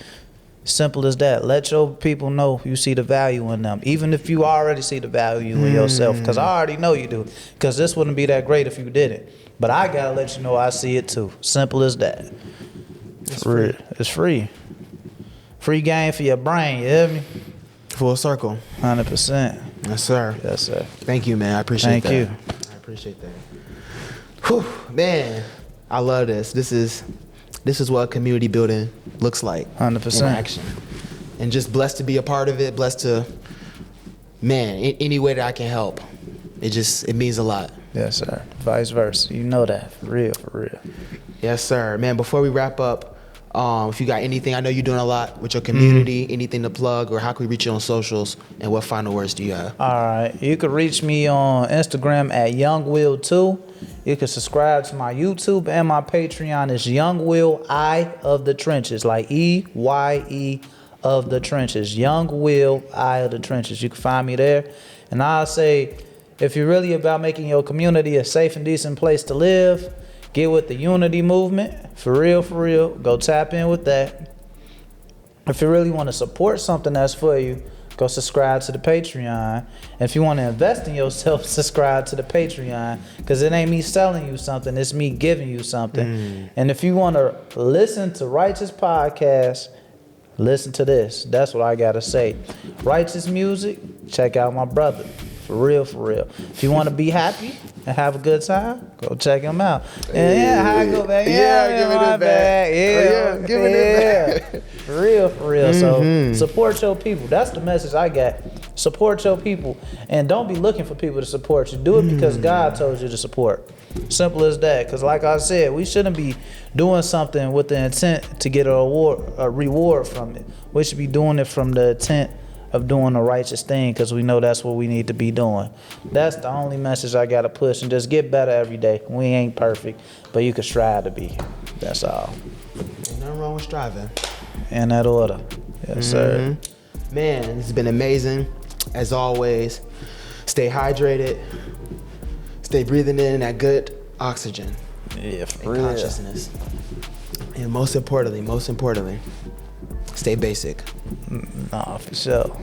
Simple as that. Let your people know you see the value in them, even if you already see the value in yourself, because I already know you do, because this wouldn't be that great if you didn't. But I gotta let you know I see it too. Simple as that. It's free. It's free. Free game for your brain, you hear me? Full circle. 100%. Yes, sir. Yes, sir. Thank you, man. I appreciate that. Thank you. I appreciate that. Whew, man, I love this. This is what community building looks like. 100%. In action. And just blessed to be a part of it. Blessed to, man, any way that I can help. It means a lot. Yes, sir. Vice versa. You know that. For real, for real. Yes, sir. Man, before we wrap up, if you got anything, I know you're doing a lot with your community, anything to plug, or how can we reach you on socials, and what final words do you have? All right. You can reach me on Instagram at Youngwill2. You can subscribe to my YouTube, and my Patreon is Youngwill I of the Trenches, like EYE of the Trenches. Youngwill I of the Trenches. You can find me there. And I'll say, if you're really about making your community a safe and decent place to live, get with the unity movement. For real, go tap in with that. If you really want to support something that's for you, go subscribe to the Patreon. And if you want to invest in yourself, subscribe to the Patreon, because it ain't me selling you something, it's me giving you something. And if you want to listen to Righteous Podcast, listen to this. That's what I got to say. Righteous music, check out my brother. For real. If you want to be happy and have a good time, go check him out. And how I go back? Give it back. Give it back. For real. So support your people. That's the message I got. Support your people. And don't be looking for people to support you. Do it because God told you to support. Simple as that. Because like I said, we shouldn't be doing something with the intent to get a reward from it. We should be doing it from the intent of doing the righteous thing, because we know that's what we need to be doing. That's the only message I got to push, and just get better every day. We ain't perfect, but you can strive to be. That's all. Ain't nothing wrong with striving. In that order. Yes, sir. Man, it's been amazing. As always, stay hydrated. Stay breathing in that good oxygen Yeah, for and real. consciousness. And most importantly, stay basic. Nah, for sure.